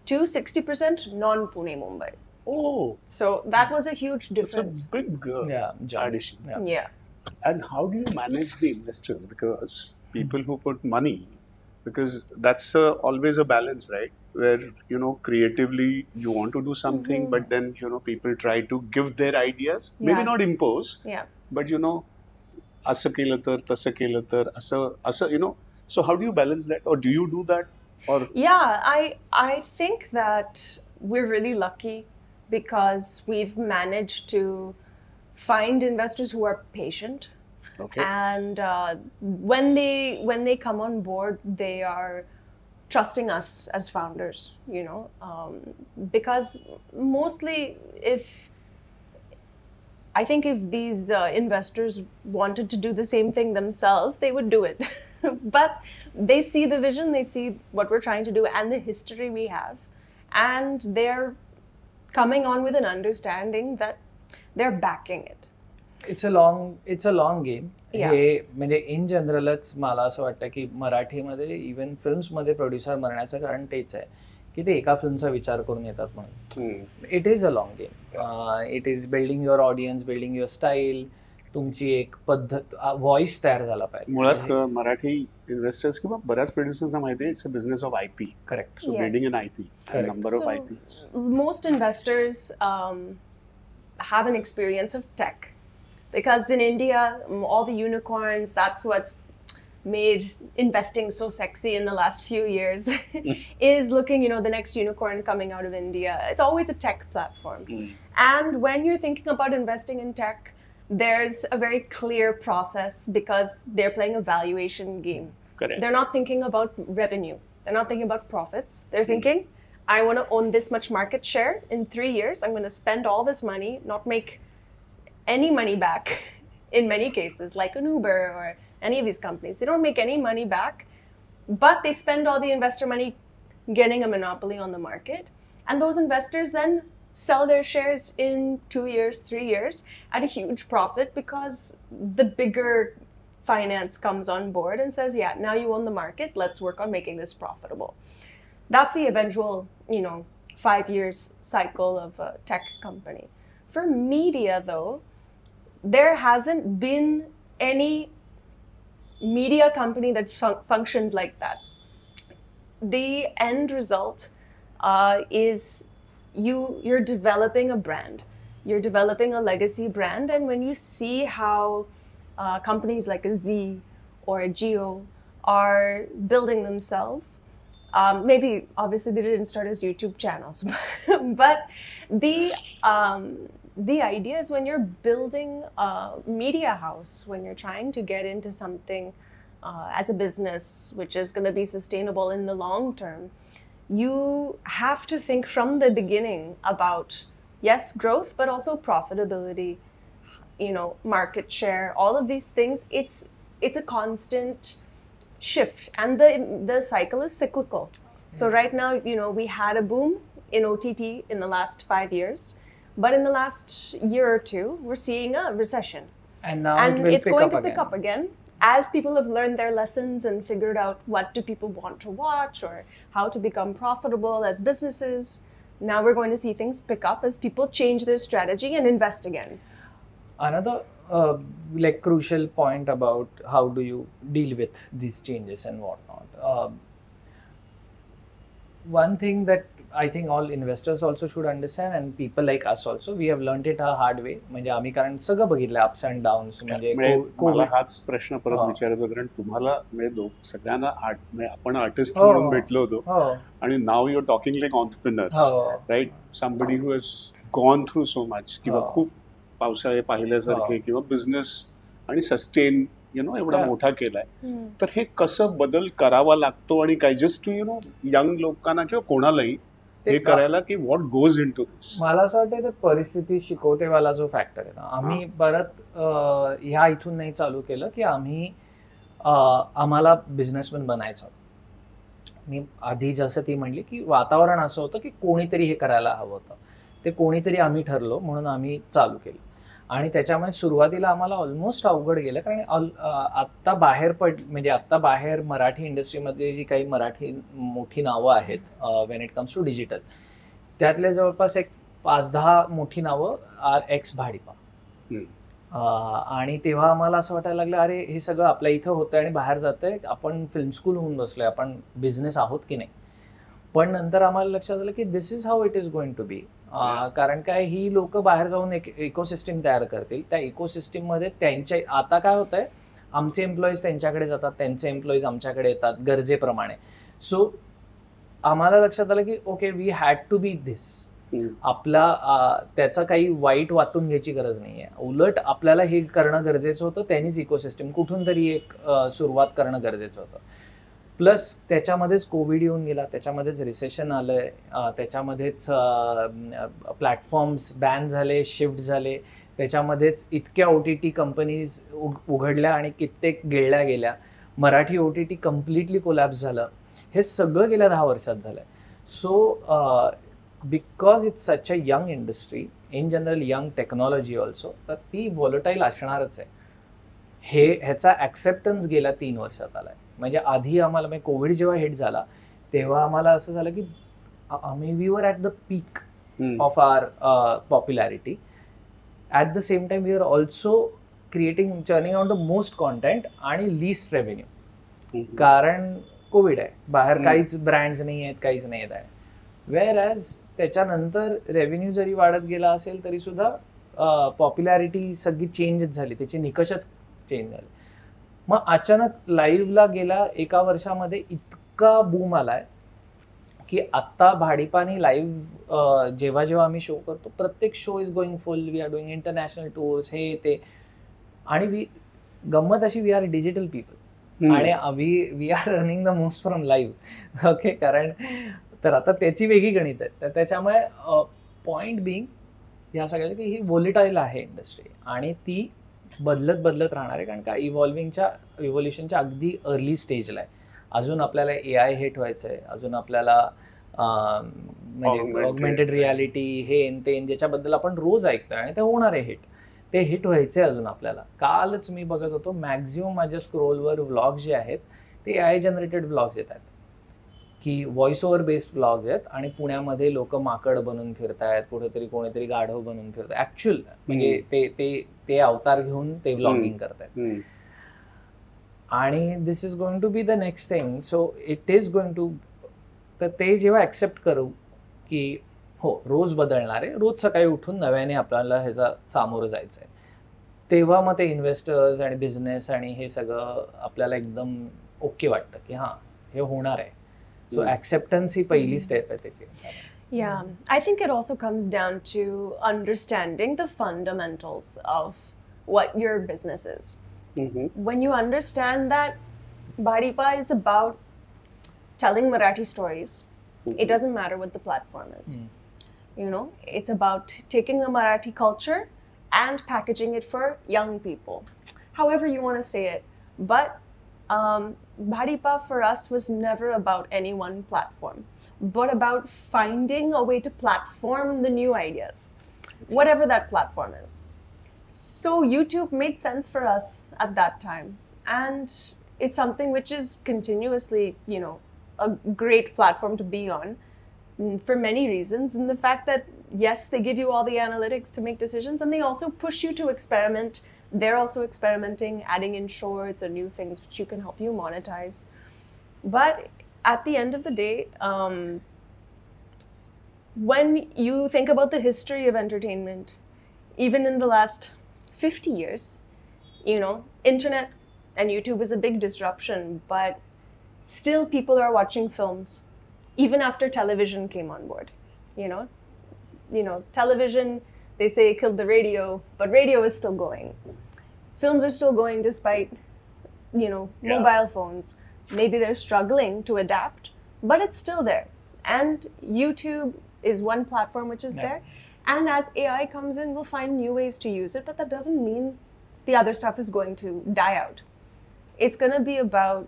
to 60% non-Pune Mumbai. Oh, so that was a huge difference. It's a big addition. Yeah. And how do you manage the investors? Because people who put money, because that's always a balance, right? Where creatively you want to do something, but then people try to give their ideas, maybe not impose, but असं केलं तर तसं केलं तर असं so how do you balance that, or do you do that? Or I think that we're really lucky because we've managed to find investors who are patient. Okay. And when they come on board, they are trusting us as founders, because mostly I think if these investors wanted to do the same thing themselves, they would do it. But they see the vision, they see what we're trying to do and the history we have, and they're coming on with an understanding that they're backing it. It's a long game. हे म्हणजे in जनरलच मला असं वाटतं की मराठीमध्ये even फिल्म्समध्ये producer मरण्याचं कारण तेच आहे की ते एका फिल्मचा विचार करून येतात म्हणून. It is a long game. It is building your audience, building your style, तुमची एक पद्धत, व्हॉइस तयार झाला पाहिजे. मुळात मराठी इन्व्हेस्टर्स किंवा बऱ्याच प्रोड्युसर्सना माहिती आहे it's a business of IP. Correct. So building an IP, number of IPs. Most investors have an experience of tech. Because in India, all the unicorns, that's what's made investing so sexy in the last few years, is looking, the next unicorn coming out of India. It's always a tech platform. And when you're thinking about investing in tech, there's a very clear process because they're playing a valuation game. Correct. They're not thinking about revenue. They're not thinking about profits. They're thinking, I want to own this much market share in 3 years. I'm going to spend all this money, not make any money back in many cases, like an Uber or any of these companies. They don't make any money back, but they spend all the investor money getting a monopoly on the market. And those investors then sell their shares in 2 years, 3 years at a huge profit because the bigger finance comes on board and says, yeah, now you own the market, let's work on making this profitable. That's the eventual, 5 years cycle of a tech company. For media though, there hasn't been any media company that functioned like that. The end result is you're developing a brand. You're developing a legacy brand, and when you see how companies like a Z or Jio are building themselves. Maybe obviously they didn't start as YouTube channels, but the idea is when you're building a media house, when you're trying to get into something as a business which is going to be sustainable in the long term, you have to think from the beginning about, yes, growth, but also profitability, market share, all of these things. It's a constant shift, and the cycle is cyclical. So right now, we had a boom in OTT in the last 5 years, but in the last year or two, we're seeing a recession, And now and it will it's pick going up to pick again. up again as people have learned their lessons and figured out what do people want to watch or how to become profitable as businesses. Now we're going to see things pick up as people change their strategy and invest again. Another crucial point about how do you deal with these changes and whatnot. One thing that I think all investors also should understand, and people like us also, we have learned it a hard way. म्हणजे आम्ही कारण सगळं बघितलं ups and downs. म्हणजे मला हाच प्रश्न परत हा. विचारायचा, कारण तुम्हाला म्हणजे सगळ्यांना म्हणजे आपण आर्टिस्ट हो. म्हणून भेटलो होतो, हो आणि now you're talking like entrepreneurs, हो right? Somebody who has gone through so much, किंवा हो. खूप पावसाळे पाहिल्यासारखे, हो. किंवा बिझनेस आणि सस्टेन एवढा Yeah. मोठा केलाय. तर हे कसं बदल करावा लागतो, आणि काय जस्ट टू यंग लोकांना किंवा कोणालाही ते हे करायला की व्हॉट गोज इन टू दिस? मला असं वाटतं ते परिस्थिती शिकवतेवाला जो फॅक्टर आहे ना, आम्ही परत ह्या इथून नाही चालू केलं की आम्हाला बिझनेसमॅन बनायचं. मी आधी जसं ती म्हणली की वातावरण असं होतं की कोणीतरी हे करायला हवं होतं, ते कोणीतरी आम्ही ठरलो म्हणून आम्ही चालू केलं. आणि त्याच्यामुळे सुरुवातीला आम्हाला ऑलमोस्ट अवघड गेलं, कारण आत्ता बाहेर मराठी इंडस्ट्रीमध्ये जी काही मराठी मोठी नावं आहेत when it comes to digital, त्यातले जवळपास एक 5-10 मोठी नावं आर एक्स भाडीपा. आणि तेव्हा आम्हाला असं वाटायला लागलं, अरे हे सगळं आपल्या इथं होतंय आणि बाहेर जातंय, आपण फिल्म स्कूल होऊन बसलोय, आपण बिझनेस आहोत की नाही. पण नंतर आम्हाला लक्षात आलं की this is how it is going to be. कारण काय, ही लोक बाहेर जाऊन एक इकोसिस्टीम तयार करतील, त्या इकोसिस्टीममध्ये त्यांच्या आता काय होतंय, आमचे एम्प्लॉईज त्यांच्याकडे जातात, त्यांचे एम्प्लॉईज आमच्याकडे येतात गरजेप्रमाणे. सो आम्हाला लक्षात आलं की okay, we had to be दिस. त्याचं काही वाईट वाटून घ्यायची गरज नाहीये, उलट आपल्याला हे करणं गरजेचं होतं. त्यांनीच इकोसिस्टीम कुठून तरी एक सुरुवात करणं गरजेचं होतं. प्लस त्याच्यामध्येच कोविड येऊन गेला, त्याच्यामध्येच रिसेशन आलंय, त्याच्यामध्येच प्लॅटफॉर्म्स बॅन झाले, शिफ्ट झाले, त्याच्यामध्येच इतक्या OTT कंपनीज उघडल्या आणि कित्येक गिळल्या गेल्या. मराठी OTT कम्प्लिटली कोलॅप्स झालं. हे सगळं गेल्या 10 वर्षात झालंय. So because it's such a young industry, in general young technology also, तर ती व्हॉलटाईल असणारच आहे. ह्याचा ॲक्सेप्टन्स गेल्या 3 वर्षात आलाय. म्हणजे आधी आम्हाला, म्हणजे कोविड जेव्हा हिट झाला तेव्हा आम्हाला असं झालं की we were at the peak of our popularity. At the same time we are also churning on the most content आणि लीस्ट रेव्हेन्यू, कारण कोविड आहे, बाहेर काहीच ब्रँड्स नाही आहेत, काहीच नाही येत आहे. वेअर ॲज त्याच्यानंतर रेव्हेन्यू जरी वाढत गेला असेल तरी सुद्धा पॉप्युलॅरिटी सगळी चेंजच झाली, त्याचे निकषच चेंज झाले. मग अचानक लाईव्हला गेला 1 वर्षामध्ये इतका बूम आलाय की आत्ता भाडीपानी लाईव्ह जेव्हा जेव्हा आम्ही शो करतो, प्रत्येक show is going full. We are doing international tours, हे ते. आणि गंमत अशी, वी आर डिजिटल पीपल आणि we are running the most from live. Okay, कारण तर आता त्याची वेगळी गणित आहे. तर त्याच्यामुळे पॉइंट बिंग ह्या सगळ्या की ही व्होलेटाईल आहे इंडस्ट्री, आणि ती बदलत राहणार आहे, कारण का इव्होल्युशनच्या अगदी अर्ली स्टेजला आहे. अजून आपल्याला AI हिट व्हायचं आहे, अजून आपल्याला म्हणजे ऑगमेंटेड रियालिटी, हे ज्याच्याबद्दल आपण रोज ऐकतोय, आणि ते होणार आहे हिट. ते हिट व्हायचे अजून आपल्याला. कालच मी बघत होतो, मॅक्झिमम माझ्या स्क्रोलवर व्लॉग्स जे आहेत ते AI जनरेटेड व्लॉग्स येतात, की व्हॉइस ओव्हर बेस्ड व्लॉग्स आहेत, आणि पुण्यामध्ये लोक माकड बनून फिरतायत, कुठेतरी कोणीतरी गाढव बनून फिरतात, ऍक्च्युअल म्हणजे ते अवतार घेऊन ते व्लॉगिंग करतायत. आणि this is going to be the next thing. So it is going to, तर ते जेव्हा ॲक्सेप्ट करू की हो रोज बदलणार आहे, रोज सकाळी उठून नव्याने आपल्याला ह्याचा सामोरं जायचं आहे, तेव्हा मग ते इन्व्हेस्टर्स आणि बिझनेस आणि हे सगळं आपल्याला एकदम ओके वाटतं की हां हे होणार आहे. सो ऍक्सेप्टन्स ही पहिली स्टेप आहे त्याची. Yeah, I think it also comes down to understanding the fundamentals of what your business is. When you understand that Bhadipa is about telling Marathi stories, it doesn't matter what the platform is. You know, it's about taking the Marathi culture and packaging it for young people, however you want to say it. But Bhadipa for us was never about any one platform, but about finding a way to platform the new ideas, whatever that platform is. So YouTube made sense for us at that time, and it's something which is continuously, you know, a great platform to be on for many reasons. And the fact that yes, they give you all the analytics to make decisions, and they also push you to experiment. They're also experimenting, adding in shorts or new things which you can help you monetize. But at the end of the day, when you think about the history of entertainment, even in the last 50 years, you know, internet and YouTube is a big disruption, but still people are watching films even after television came on board. You know, television, they say killed the radio, but radio is still going. Films are still going despite, you know, mobile phones. Maybe they're struggling to adapt, but it's still there. And YouTube is one platform which is there. And as AI comes in, we'll find new ways to use it, but that doesn't mean the other stuff is going to die out. It's going to be about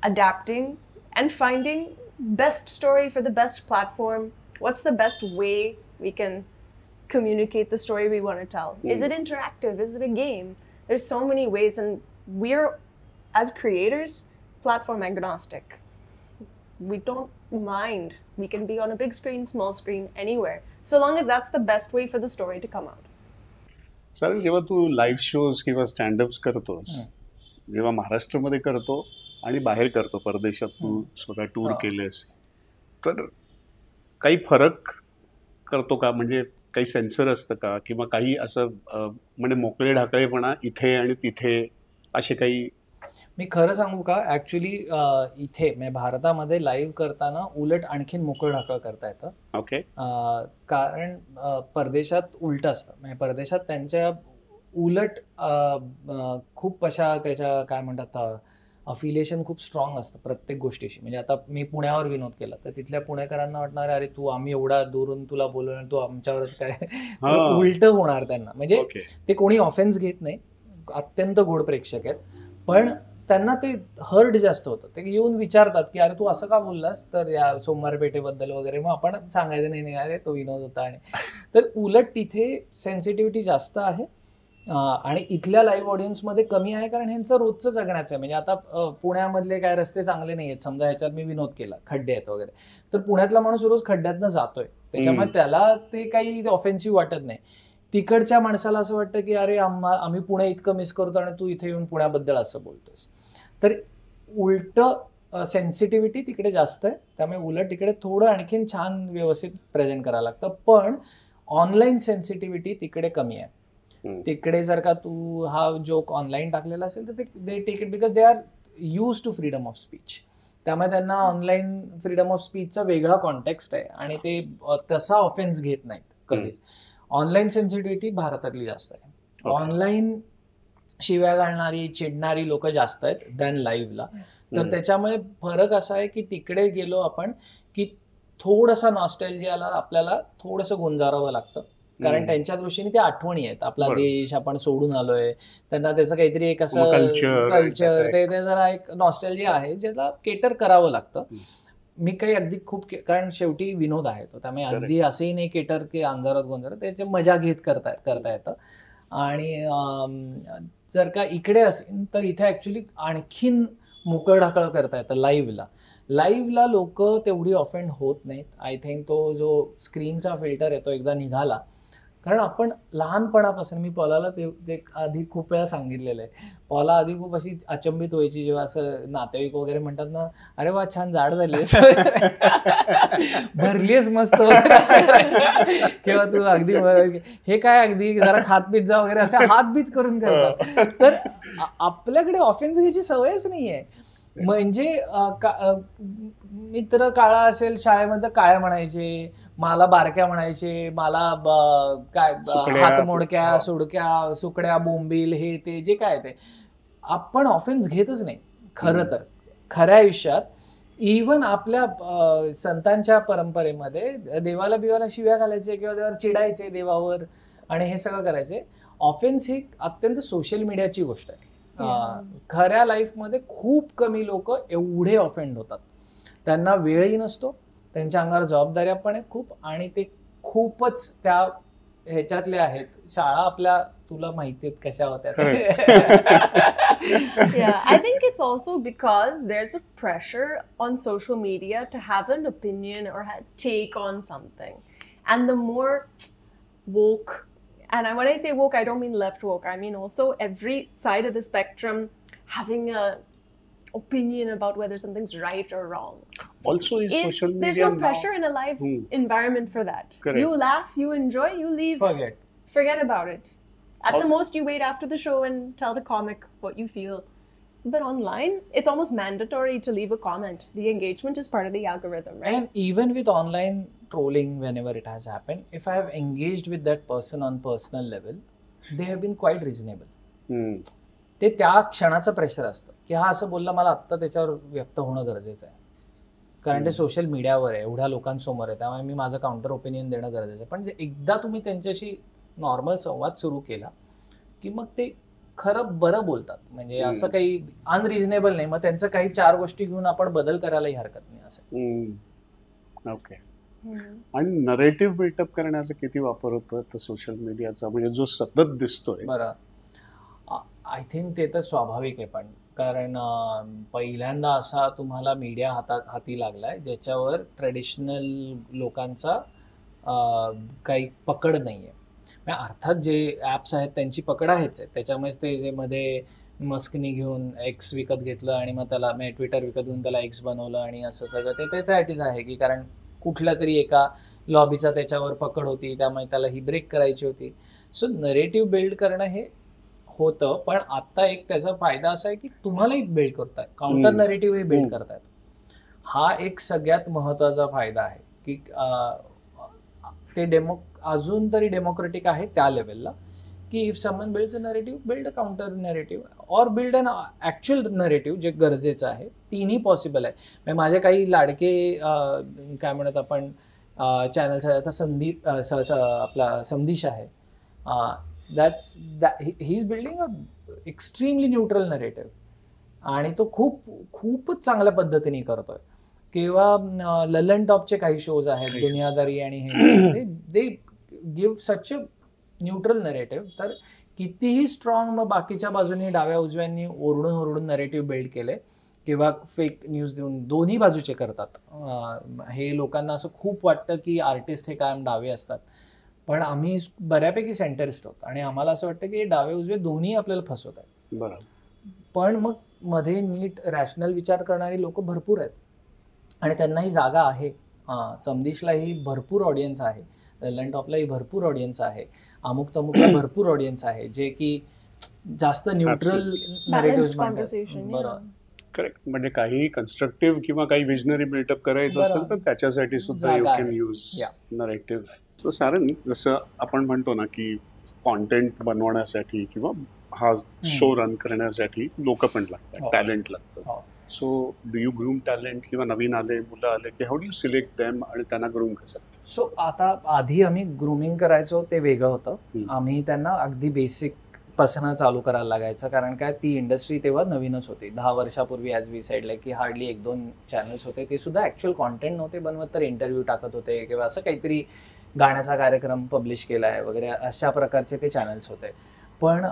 adapting and finding best story for the best platform. What's the best way we can communicate the story we want to tell? Is it interactive? Is it a game? There's so many ways, and we're, as creators, platform agnostic. We don't mind. We can be on a big screen, small screen, anywhere, so long as that's the best way for the story to come out. Sir, जेव्हा तू live shows किंवा स्टँडअप्स करतोस, जेव्हा महाराष्ट्रामध्ये करतो आणि बाहेर करतो, परदेशात तू स्वतः टूर केलेस, तर काही फरक करतो का? म्हणजे काही सेन्सर असतं का, किंवा काही असं म्हणजे मोकळे ढाकळेपणा इथे आणि तिथे असे काही? मी खरं सांगू का, ॲक्च्युली इथे म्हणजे भारतामध्ये लाईव्ह करताना उलट आणखीन मोकळं ढाकळ करता येतं. ओके. कारण परदेशात उलट असतं. म्हणजे परदेशात त्यांच्या उलट खूप अशा त्याच्या काय म्हणतात अफिलिएशन खूप स्ट्रॉंग असतं प्रत्येक गोष्टीशी. म्हणजे आता मी पुण्यावर विनोद केला तर तिथल्या पुणेकरांना वाटणार अरे तू आम्ही एवढा दूरून तुला बोलवलं तू आमच्यावरच काय उलट होणार त्यांना. म्हणजे ते कोणी ऑफेन्स घेत नाही, अत्यंत गोड प्रेक्षक आहेत, पण त्यांना ते हर्ट जास्त होतं. ते येऊन विचारतात की अरे तू असं का बोललास तर या सोमवार पेठेबद्दल वगैरे. मग आपण सांगायचं नाही अरे तो विनोद होता. आणि तर उलट तिथे सेन्सिटिव्हिटी जास्त आहे आणि इथल्या लाईव्ह ऑडियन्समध्ये कमी आहे, कारण ह्यांचं रोजचं जगण्याचं आहे. म्हणजे आता पुण्यामधले काय रस्ते चांगले नाही आहेत समजा, ह्याच्यात मी विनोद केला, खड्डे आहेत वगैरे, तर पुण्यातला माणूस रोज खड्ड्यातनं जातोय, त्याच्यामुळे त्याला ते काही ऑफेन्सिव्ह वाटत नाही. तिकडच्या माणसाला असं वाटतं की अरे आम्ही पुणे इतकं मिस करतो आणि तू इथे येऊन पुण्याबद्दल असं बोलतोयस. तर उलट सेन्सिटिव्हिटी तिकडे जास्त आहे, त्यामुळे उलट तिकडे थोडं आणखीन छान व्यवस्थित प्रेझेंट करायला लागतं. पण ऑनलाईन सेन्सिटिव्हिटी तिकडे कमी आहे. तिकडे जर का तू हा जोक ऑनलाईन टाकलेला असेल तर they take it because they are use to freedom of speech. त्यामुळे त्यांना ऑनलाईन फ्रीडम ऑफ स्पीचचा वेगळा कॉन्टेक्स्ट आहे आणि ते तसा ऑफेन्स घेत नाहीत कधीच. ऑनलाईन सेन्सिटिव्हिटी भारतातली जास्त आहे. ऑनलाईन शिव्या घालणारी चिडणारी लोक जास्त आहेत दॅन लाईव्हला. तर त्याच्यामुळे फरक असा आहे की तिकडे गेलो आपण की थोडासा नॉस्टॅल्जियाला आपल्याला थोडंसं गुंजारावं लागतं, कारण त्यांच्या दृष्टीने ते आठवणी आहेत. आपला देश आपण सोडून आलोय, त्यांना त्याचं काहीतरी एक असं कल्चर ते जरा एक नॉस्टॅल्जिया आहे ज्याला केटर करावं लागतं. मी काही अगदी खूप, कारण शेवटी विनोद आहे तो, त्यामुळे अगदी असंही नाही केटर की अंधारात गोंधळ, त्याची मजा घेत करता येतं. आणि जर का इकडे असेल तर इथे ऍक्च्युली आणखीन मोकळ ढाकळ करता येतं लाईव्हला लोक तेवढी ऑफेंड होत नाहीत. आय थिंक तो जो स्क्रीनचा फिल्टर आहे तो एकदा निघाला कारण आपण लहानपणापासून, मी पॉलाला ते आधी खूप वेळा सांगितलेलं आहे, पॉला आधी खूप अशी अचंबित व्हायची जेव्हा असं नातेवाईक वगैरे म्हणतात ना, अरे वा छान जाड झालीस, भरलीस मस्त वगैरे असं, किंवा तू अगदी हे काय अगदी जरा खात पीत जा वगैरे असे हातबीत करून करतात. तर आपल्याकडे ऑफेन्स घ्यायची सवयच नाहीये. म्हणजे मित्र काळा असेल शाळेमध्ये काय म्हणायचे, मला बारक्या म्हणायचे, मला काय हात मोडक्या, सुडक्या, सुकड्या, बोंबील, हे ते जे काय ते आपण ऑफेन्स घेतच नाही खरं तर खऱ्या आयुष्यात. इव्हन आपल्या संतांच्या परंपरेमध्ये देवाला बिवाला शिव्या घालायचे किंवा देवावर चिडायचे देवावर आणि हे सगळं करायचे. ऑफेन्स ही अत्यंत सोशल मीडियाची गोष्ट आहे. खऱ्या लाईफमध्ये खूप कमी लोक एवढे ऑफेंड होतात. त्यांना वेळही नसतो, त्यांच्या अंगावर जबाबदाऱ्या पण आहेत खूप, आणि ते खूपच त्या ह्याच्यातले आहेत. शाळा आपल्या तुला माहिती आहेत कशा होत्या. Yeah, I think it's also because there's a pressure on social media to have an opinion or take on something. And the more woke, and when I say woke, I don't mean left woke, I mean also every side of the spectrum having a opinion about whether something's right or wrong. Also is social media, there's no pressure in a live environment for that. Correct. You laugh, you enjoy, you leave, forget about it. At the most you wait after the show and tell the comic what you feel. But online, it's almost mandatory to leave a comment. The engagement is part of the algorithm, right? And even with online trolling, whenever it has happened, if I have engaged with that person on personal level, they have been quite reasonable. ते त्या क्षणाचं pressure असतं की हा असं बोलला, मला आत्ता त्याच्यावर व्यक्त होणं गरजेचं आहे, कारण ते सोशल मीडियावर आहे, एवढ्या लोकांसमोर आहे, त्यामुळे मी माझं काउंटर ओपिनियन देणं गरजेचं आहे. पण एकदा तुम्ही त्यांच्याशी नॉर्मल संवाद सुरू केला की मग ते खरं बरं बोलतात. म्हणजे असं काही अनरिझनेबल नाही. मग त्यांचं काही 4 गोष्टी घेऊन आपण बदल करायलाही हरकत नाही असं. ओके. आणि नरेटिव्ह बिल्टअप करण्याचा किती वापर होतो सोशल मीडियाचा, म्हणजे जो सतत दिसतोय? बरं, आय थिंक ते तर स्वाभाविक आहे. पण कारण पहिल्यांदा असा तुम्हाला मीडिया हाती लागलाय ज्याच्यावर ट्रेडिशनल लोकांचा काही पकड नाहीये. अर्थात जे ॲप्स आहेत त्यांची पकड आहेच आहे, त्याच्यामुळेच ते जे मध्ये मस्कनी घेऊन एक्स विकत घेतलं आणि मग त्याला ट्विटर विकत घेऊन त्याला एक्स बनवलं आणि असं सगळं ते त्याच्यासाठीच आहे की कारण कुठल्या तरी एका लॉबीचा त्याच्यावर पकड होती, त्यामुळे त्याला ही ब्रेक करायची होती. सो नरेटिव्ह बिल्ड करणं हे होतं. पण आता एक त्याचा फायदा असा आहे की तुम्हालाही बिल्ड करतायत, काउंटर नरेटिव्हही बिल्ड करतायत. हा एक सगळ्यात महत्त्वाचा फायदा आहे की ते अजून तरी डेमोक्रेटिक आहे त्या लेवलला की if someone builds a narrative, build a counter narrative और बिल्ड अन ॲक्च्युअल नरेटिव्ह, जे गरजेचं आहे. तिन्ही पॉसिबल आहे. म्हणजे माझे काही लाडके काय म्हणत आपण चॅनल्स आहेत. आता आपला संदेश आहे, he is building a extremely neutral narrative आणि तो खूपच चांगल्या पद्धतीने करतोय. किंवा ललन टॉपचे काही शोज आहेत, दुनियादारी आणि हे, they give such a neutral narrative. तर कितीही स्ट्रॉंग मग बाकीच्या बाजूनी डाव्या उजव्यांनी ओरडून नरेटिव्ह बिल्ड केले किंवा फेक न्यूज देऊन दोन्ही बाजूचे करतात. हे लोकांना असं खूप वाटतं की आर्टिस्ट हे कायम डावे असतात, पण आम्ही बऱ्यापैकी सेंटरिस्ट आहोत आणि आम्हाला असं वाटतं की डावे उजवे दोन्ही आपल्याला फसवत आहेत. बरोबर. पण मग मध्ये नीट रॅशनल विचार करणारी लोक भरपूर आहेत आणि त्यांनाही जागा आहे. समदेशलाही भरपूर ऑडियन्स आहे, ललन टॉपलाही भरपूर ऑडियन्स आहे, अमुक तमुकला भरपूर ऑडियन्स आहे, जे की जास्त न्यूट्रल नरेटिव्ह म्हणतात. बरोबर, करेक्ट. म्हणजे काही कन्स्ट्रक्टिव्ह किंवा काही विजनरी बिल्डअप करायचं असेल तर त्याच्यासाठी सुद्धा you can use narrative. So Sarang, जसं आपण म्हणतो ना की कॉन्टेंट बनवण्यासाठी किंवा हा शो रन करण्यासाठी लोक पण लागतात, टॅलेंट लागतं. So do you groom talent किंवा नवीन मुलं आले की how do you select them आणि त्यांना ग्रूम कसं? सो आता आधी आम्ही ग्रूमिंग करायचो ते वेगळं होतं. आम्ही त्यांना अगदी बेसिक पासून चालू करायला लागायचं, कारण काय ती इंडस्ट्री तेव्हा नवीनच होती. 10 वर्षापूर्वी ॲज वी साईड की हार्डली 1-2 चॅनल्स होते, ते सुद्धा ॲक्च्युअल कॉन्टेंट नव्हते बनवत, तर इंटरव्ह्यू टाकत होते किंवा असं काहीतरी गाण्याचा कार्यक्रम पब्लिश केला आहे वगैरे अशा प्रकारचे ते चॅनल्स होते. पण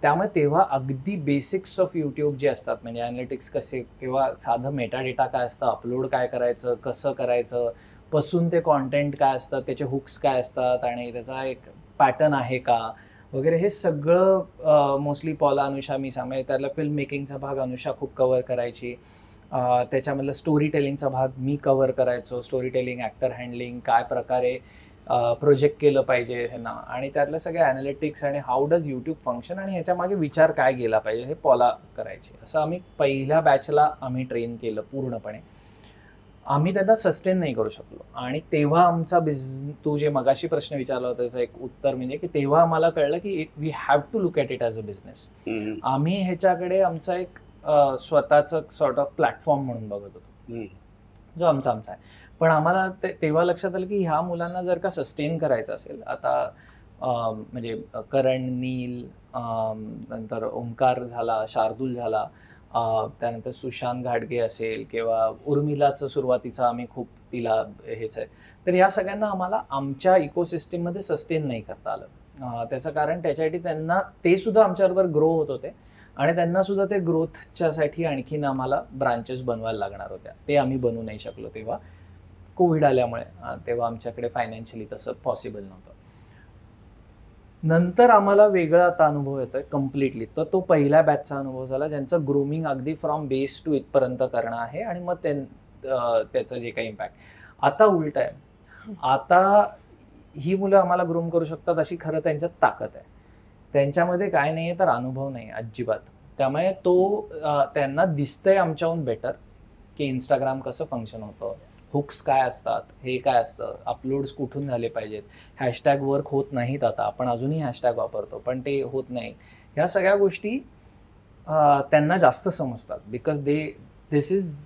त्यामुळे तेव्हा अगदी बेसिक्स ऑफ यूट्यूब जे असतात, म्हणजे ॲनालिटिक्स कसे किंवा साधं मेटा डेटा काय असतं, अपलोड काय करायचं, कसं करायचं, पासून ते कॉन्टेंट काय असतात, त्याचे हुक्स काय असतात आणि त्याचा एक पॅटर्न आहे का वगैरे, हे सगळं मोस्टली पॉला, अनुषा, मी सामे, त्याला फिल्म मेकिंगचा भाग अनुषा खूप कव्हर करायची. त्याच्यामधलं स्टोरी टेलिंगचा भाग मी कव्हर करायचो. स्टोरी टेलिंग, ॲक्टर हँडलिंग, काय प्रकारे प्रोजेक्ट केलं पाहिजे ह्यांना, आणि त्यातलं सगळे ॲनालिटिक्स आणि हाऊ डज यूट्यूब फंक्शन आणि ह्याच्या मागे विचार काय गेला पाहिजे हे पॉला करायचे. असं आम्ही पहिल्या बॅचला आम्ही ट्रेन केलं पूर्णपणे. आम्ही त्यांना सस्टेन नाही करू शकलो, आणि तेव्हा आमचा तू जे मगाशी प्रश्न विचारला होता त्याचं एक उत्तर म्हणजे की तेव्हा आम्हाला कळलं की we have to look at it as a business. आम्ही ह्याच्याकडे आमचा एक स्वतःचं सॉर्ट ऑफ प्लॅटफॉर्म म्हणून बघत होतो, जो आमचा आहे. पण आम्हाला तेव्हा लक्षात आलं की ह्या मुलांना जर का सस्टेन करायचं असेल, आता म्हणजे करण, नील, नंतर ओंकार झाला, शार्दूल झाला, त्यानंतर सुशांत घाटगे असेल किंवा उर्मिलाचं सुरुवातीचं आम्ही खूप तिला हेच आहे, तर ह्या सगळ्यांना आम्हाला आमच्या इकोसिस्टीममध्ये सस्टेन नाही करता आलं. त्याचं कारण त्याच्यासाठी त्यांना ते सुद्धा आमच्याबरोबर ग्रो होत होते, आणि त्यांना सुद्धा ते ग्रोथच्यासाठी आणखीन आम्हाला ब्रांचेस बनवायला लागणार होत्या. ते आम्ही बनवू नाही शकलो तेव्हा कोविड आल्यामुळे. तेव्हा आमच्याकडे फायनान्शियली तसं पॉसिबल नव्हतं. नंतर आम्हाला वेगळा आता अनुभव येतोय कम्प्लिटली. तर तो पहिल्या बॅचचा अनुभव झाला ज्यांचं ग्रूमिंग अगदी फ्रॉम बेस टू इथपर्यंत करणं आहे, आणि मग त्याचं जे काही इम्पॅक्ट. आता उलट आहे, आता ही मुलं आम्हाला ग्रूम करू शकतात अशी खरं त्यांच्यात ताकद आहे. त्यांच्यामध्ये काय नाही आहे तर अनुभव नाही अजिबात. त्यामुळे त्यांना दिसतंय आमच्याहून बेटर की इंस्टाग्राम कसं फंक्शन होतं, हुक्स काय असतात, हे काय असतं, अपलोड्स कुठून झाले पाहिजेत, हॅशटॅग वर्क होत नाहीत. आता आपण अजूनही हॅशटॅग वापरतो पण ते होत नाही. ह्या सगळ्या गोष्टी त्यांना जास्त समजतात, because this is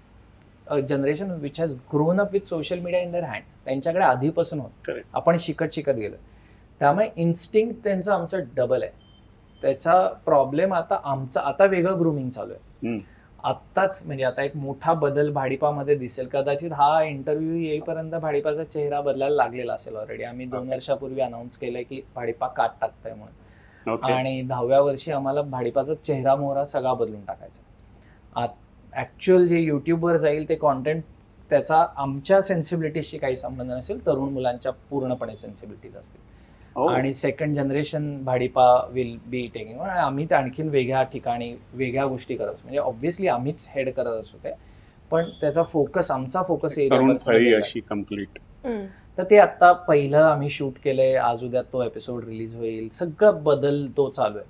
a generation which has grown up with social media in their hand. त्यांच्याकडे आधीपासून होत, आपण शिकत गेलो. त्यामुळे इन्स्टिंक्ट त्यांचं आमचं डबल आहे. त्याचा प्रॉब्लेम आता वेगळं ग्रूमिंग चालू आहे आत्ताच. म्हणजे आता एक मोठा बदल भाडीपामध्ये दिसेल कदाचित. हा इंटरव्ह्यू येईपर्यंत भाडीपाचा चेहरा बदलायला लागलेला असेल ऑलरेडी. आम्ही 2 वर्षापूर्वी अनाऊन्स केलंय की भाडीपा काट टाकतंय म्हणून, आणि 10व्या वर्षी आम्हाला भाडीपाचा चेहरा मोहरा सगळा बदलून टाकायचा. ऍक्च्युअल जे युट्यूबवर जाईल ते कॉन्टेंट त्याचा आमच्या सेन्सिबिलिटीशी काही संबंध नसेल, तरुण मुलांच्या पूर्णपणे सेन्सिबिलिटीज असतील. आणि second generation Bhadipa will be taking. आणि आम्ही ते आणखीन वेगळ्या ठिकाणी वेगळ्या गोष्टी करत असतो. म्हणजे ऑब्व्हियसली आम्हीच हेड करत असतो ते, पण त्याचा फोकस, आमचा फोकस एरिया कम्प्लीट. तर ते आता पहिलं आम्ही शूट केलंय, आज उद्या तो एपिसोड रिलीज होईल. सगळं बदल तो चालू आहे.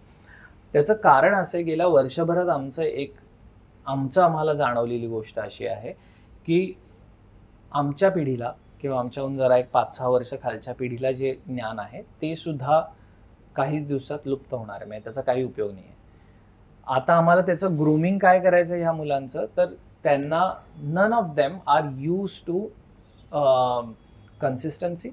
त्याचं कारण असं गेल्या वर्षभरात आम्हाला जाणवलेली गोष्ट अशी आहे की आमच्या पिढीला किंवा आमच्याहून जरा एक 5-6 वर्ष खालच्या पिढीला जे ज्ञान आहे ते सुद्धा काहीच दिवसात लुप्त होणार आहे. म्हणजे त्याचा काही उपयोग नाही आहे. आता आम्हाला त्याचं ग्रूमिंग काय करायचं ह्या मुलांचं, तर त्यांना none of them are use to consistency,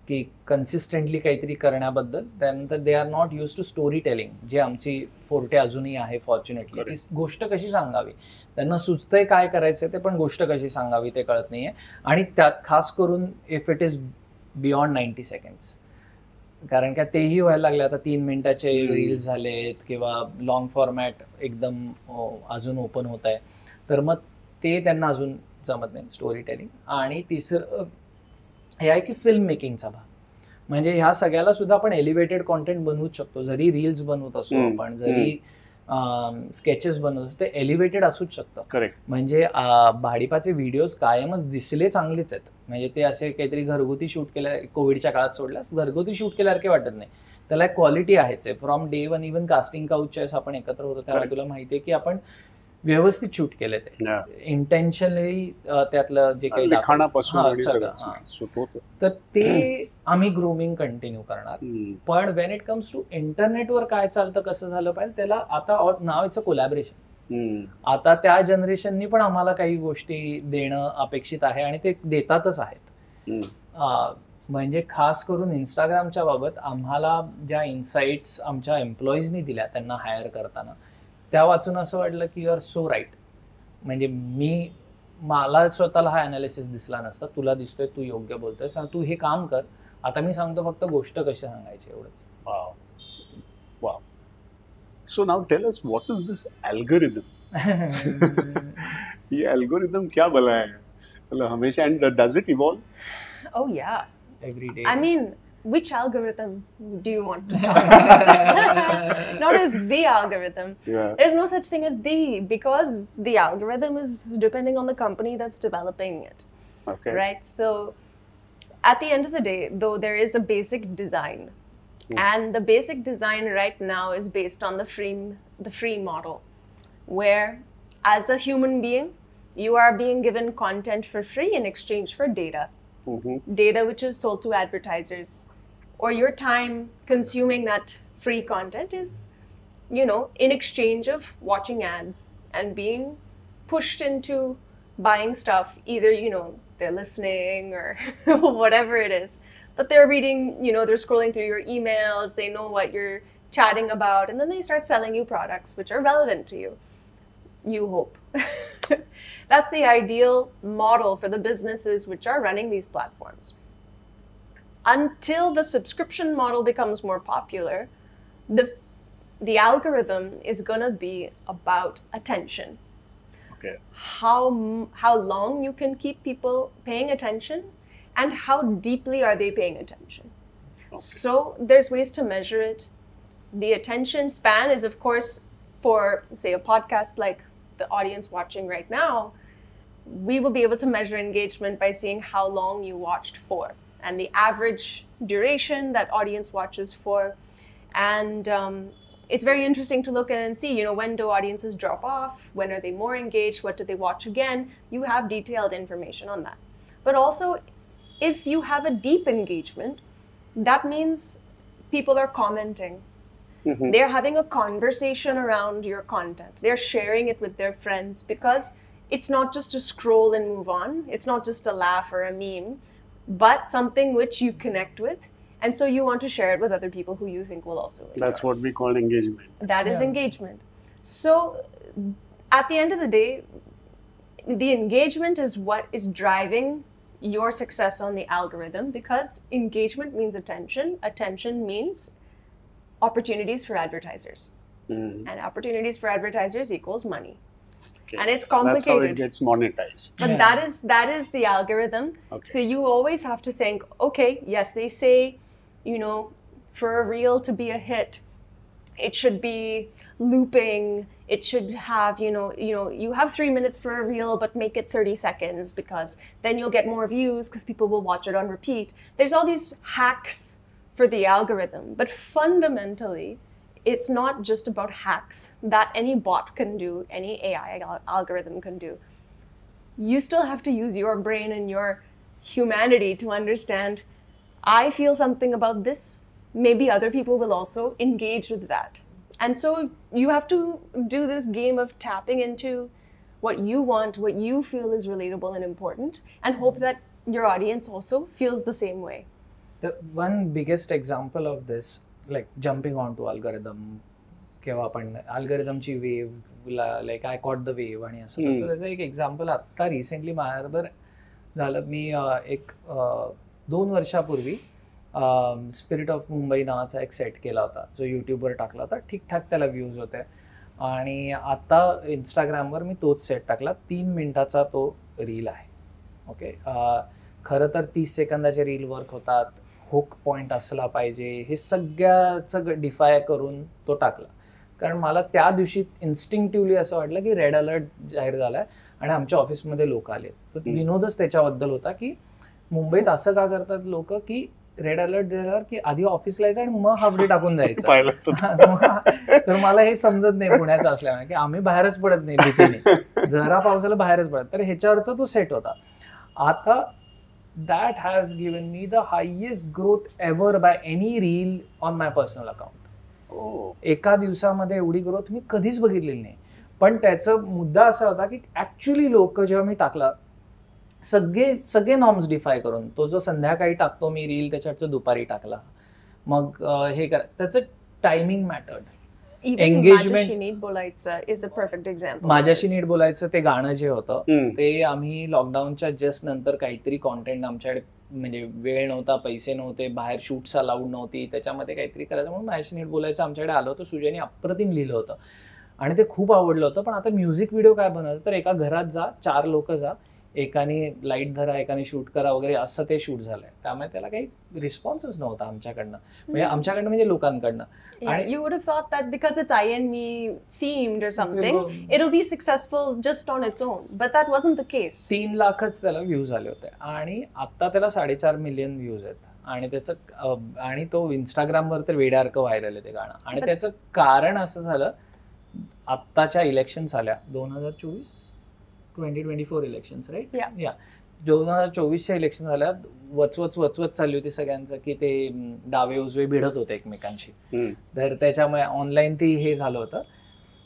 की कन्सिस्टंटली काहीतरी करण्याबद्दल. त्यानंतर they are not use to story telling, जे आमची फोर्टे अजूनही आहे फॉर्च्युनेटली. ती गोष्ट कशी सांगावी, त्यांना सुचतंय काय करायचंय ते, पण गोष्ट कशी सांगावी ते कळत नाहीये. आणि त्यात खास करून if it is beyond 90 seconds, कारण का तेही व्हायला लागले. आता 3 मिनिटाचे रील्स झालेत किंवा लॉंग फॉर्मॅट एकदम अजून ओपन होत आहे, तर मग ते त्यांना अजून जमत नाही स्टोरी टेलिंग. आणि तिसरं हे आहे की फिल्म मेकिंगचा भाग. म्हणजे ह्या सगळ्याला सुद्धा आपण एलिव्हेटेड कॉन्टेंट बनवूच शकतो. जरी रील्स बनवत असो आपण, जरी स्केचेस बनवत असो, ते एलिव्हेटेड असूच शकतं. म्हणजे भाडीपाचे व्हिडिओज कायमच दिसले चांगलेच आहेत. म्हणजे ते असे काहीतरी घरगुती शूट केल्या, कोविडच्या काळात सोडल्यास घरगुती शूट केल्यासारखे वाटत नाही. त्याला एक क्वालिटी आहेच आहे. फ्रॉम डे 1 इव्हन कास्टिंग काउचच्या वेळेस आपण एकत्र होतो त्यामुळे तुला माहिती आहे की आपण व्यवस्थित शूट केले ते, इंटेन्शनली त्यातलं जे काही तर ते आम्ही ग्रूमिंग कंटिन्यू करणार. पण वेन इट कम्स टू इंटरनेटवर काय चालतं, कसं झालं पाहिजे, त्याला आता नाव याचं कोलॅबरेशन. आता त्या जनरेशननी पण आम्हाला काही गोष्टी देणं अपेक्षित आहे आणि ते देतातच आहेत. म्हणजे खास करून इंस्टाग्रामच्या बाबत आम्हाला ज्या इन्साइट्स आमच्या एम्प्लॉईजनी दिल्या त्यांना हायर करताना, त्या वाचून असं वाटलं की यू आर सो राईट. म्हणजे मला स्वतःला हा अनालिसिस दिसला नसता. तुला दिसतोय, तू योग्य बोलतोय, तू हे काम कर. आता मी सांगतो फक्त गोष्ट कशी सांगायची एवढंच. Wow. So now tell us what is this algorithm. ये अल्गोरिदम क्या भला है? हमेशा. And does it evolve? Oh yeah. Every day. I mean, which algorithm do you want to talk about? Not as the algorithm. Yeah. There's no such thing as the, because the algorithm is depending on the company that's developing it, Okay. right? So at the end of the day, though, there is a basic design, and the basic design right now is based on the free model, where as a human being, you are being given content for free in exchange for data. Data which is sold to advertisers, or your time consuming that free content is, in exchange of watching ads and being pushed into buying stuff. Either, they're listening or whatever it is, but they're reading, they're scrolling through your emails, they know what you're chatting about, and then they start selling you products which are relevant to you. You hope. That's the ideal model for the businesses which are running these platforms. Until the subscription model becomes more popular, the algorithm is going to be about attention. Okay. How long you can keep people paying attention, and how deeply are they paying attention. Okay. So there's ways to measure it. The attention span is, of course, for, say, a podcast like the audience watching right now, we will be able to measure engagement by seeing how long you watched for, and the average duration that audience watches for. And it's very interesting to look at and see, when do audiences drop off? When are they more engaged? What do they watch again? You have detailed information on that. But also, if you have a deep engagement, that means people are commenting. They're having a conversation around your content. They're sharing it with their friends, because it's not just to scroll and move on. It's not just a laugh or a meme, but something which you connect with. And so you want to share it with other people who you think will also enjoy. That's what we call engagement. That is engagement. So at the end of the day, the engagement is what is driving your success on the algorithm, because engagement means attention. Attention means opportunities for advertisers. And opportunities for advertisers equals money. Okay. And it's complicated. That's how it gets monetized. But that is the algorithm. Okay. So you always have to think, okay, yes, they say, for a reel to be a hit, it should be looping. It should have, you have 3 minutes for a reel, but make it 30 seconds, because then you'll get more views, because people will watch it on repeat. There's all these hacks for the algorithm, but fundamentally, it's not just about hacks that any bot can do, any AI algorithm can do. You still have to use your brain and your humanity to understand, I feel something about this. Maybe other people will also engage with that. And so you have to do this game of tapping into what you want, what you feel is relatable and important, and hope that your audience also feels the same way. The one biggest example of this, like jumping onto algorithm, किंवा आपण अल्गोरिदमची wave, like I caught the wave आणि असं तसं, त्याचं एक example आत्ता recently माझ्याबरोबर झालं. मी एक 2 वर्षापूर्वी स्पिरिट ऑफ मुंबई नावाचा एक सेट केला होता, जो यूट्यूबवर टाकला होता. ठीकठाक त्याला व्ह्यूज होते. आणि आता इंस्टाग्रामवर मी तोच सेट टाकला. 3 मिनिटाचा तो रील आहे. ओके. खरं तर 30 सेकंदाचे रील वर्क होतात. हुक पॉईंट असला पाहिजे, हे सगळ्याचं डिफाय करून तो टाकला. कारण मला त्या दिवशी इन्स्टिंक्टिव्हली असं वाटलं की रेड अलर्ट जाहीर झाला आहे आणि आमच्या ऑफिसमध्ये लोक आले. तर विनोदच त्याच्याबद्दल होता की मुंबईत असं का करतात लोक, की रेड अलर्ट दिल्यावर की आधी ऑफिसला यायचं आणि मग हाफ डे टाकून जायचं. तर मला हे समजत नाही पुण्याचं असल्यामुळे, की आम्ही बाहेरच पडत नाही भीतीने, जरा पावसाला बाहेरच पडत. तर ह्याच्यावरचा तो सेट होता. आता that has given me the highest growth ever by any reel on my personal account. एका दिवसामध्ये एवढी ग्रोथ मी कधीच बघितलेली नाही. पण त्याचा मुद्दा असा होता की ऍक्च्युली लोक जेव्हा मी टाकला, सगळे नॉर्म्स डिफाय करून, तो जो संध्याकाळी टाकतो मी रील त्याच्यावरचं दुपारी टाकला, मग हे करा, त्याचं टायमिंग मॅटर्ड. माझ्याशी नीट बोलायचं इज अ परफेक्ट एक्झाम्पल. माझ्याशी नीट बोलायचं ते गाणं जे होतं ते आम्ही लॉकडाऊनच्या जस्ट नंतर काहीतरी कॉन्टेंट, आमच्याकडे म्हणजे वेळ नव्हता, पैसे नव्हते, बाहेर शूट्स अलाउड नव्हती, त्याच्यामध्ये काहीतरी करायचं म्हणून माझ्याशी नीट बोलायचं आमच्याकडे आलं होतं. सुजयने अप्रतिम लिहिलं होतं आणि ते खूप आवडलं होतं. पण आता म्युझिक व्हिडिओ काय बनवायचं, तर एका घरात जा, 4 लोक जा, एकाने लाईट धरा एकाने शूट करा वगैरे असं ते शूट झालंय. त्यामुळे त्याला काही रिस्पॉन्सच नव्हता आमच्याकडनं, म्हणजे आमच्याकडनं म्हणजे लोकांकडनं. Yeah, you would have thought that because it's INME themed or something, it'll be successful just on its own. But that wasn't the case. 3 लाखच त्याला व्ह्यूज आले होते आणि आता त्याला 4.5 मिलियन व्ह्यूज आहेत. आणि त्याचं आणि तो इंस्टाग्रामवर तर वेड्यासारखं व्हायरल आहे ते गाणं. आणि त्याचं कारण असं झालं, आत्ताच्या इलेक्शन्स आल्या 2024 इलेक्शन्स, राईट? या 2024च्या इलेक्शन झाल्या, वचवच चालली होती सगळ्यांचं की ते डावे उजवे भिडत होते एकमेकांशी. तर त्याच्यामुळे ऑनलाईन ती हे झालं होतं.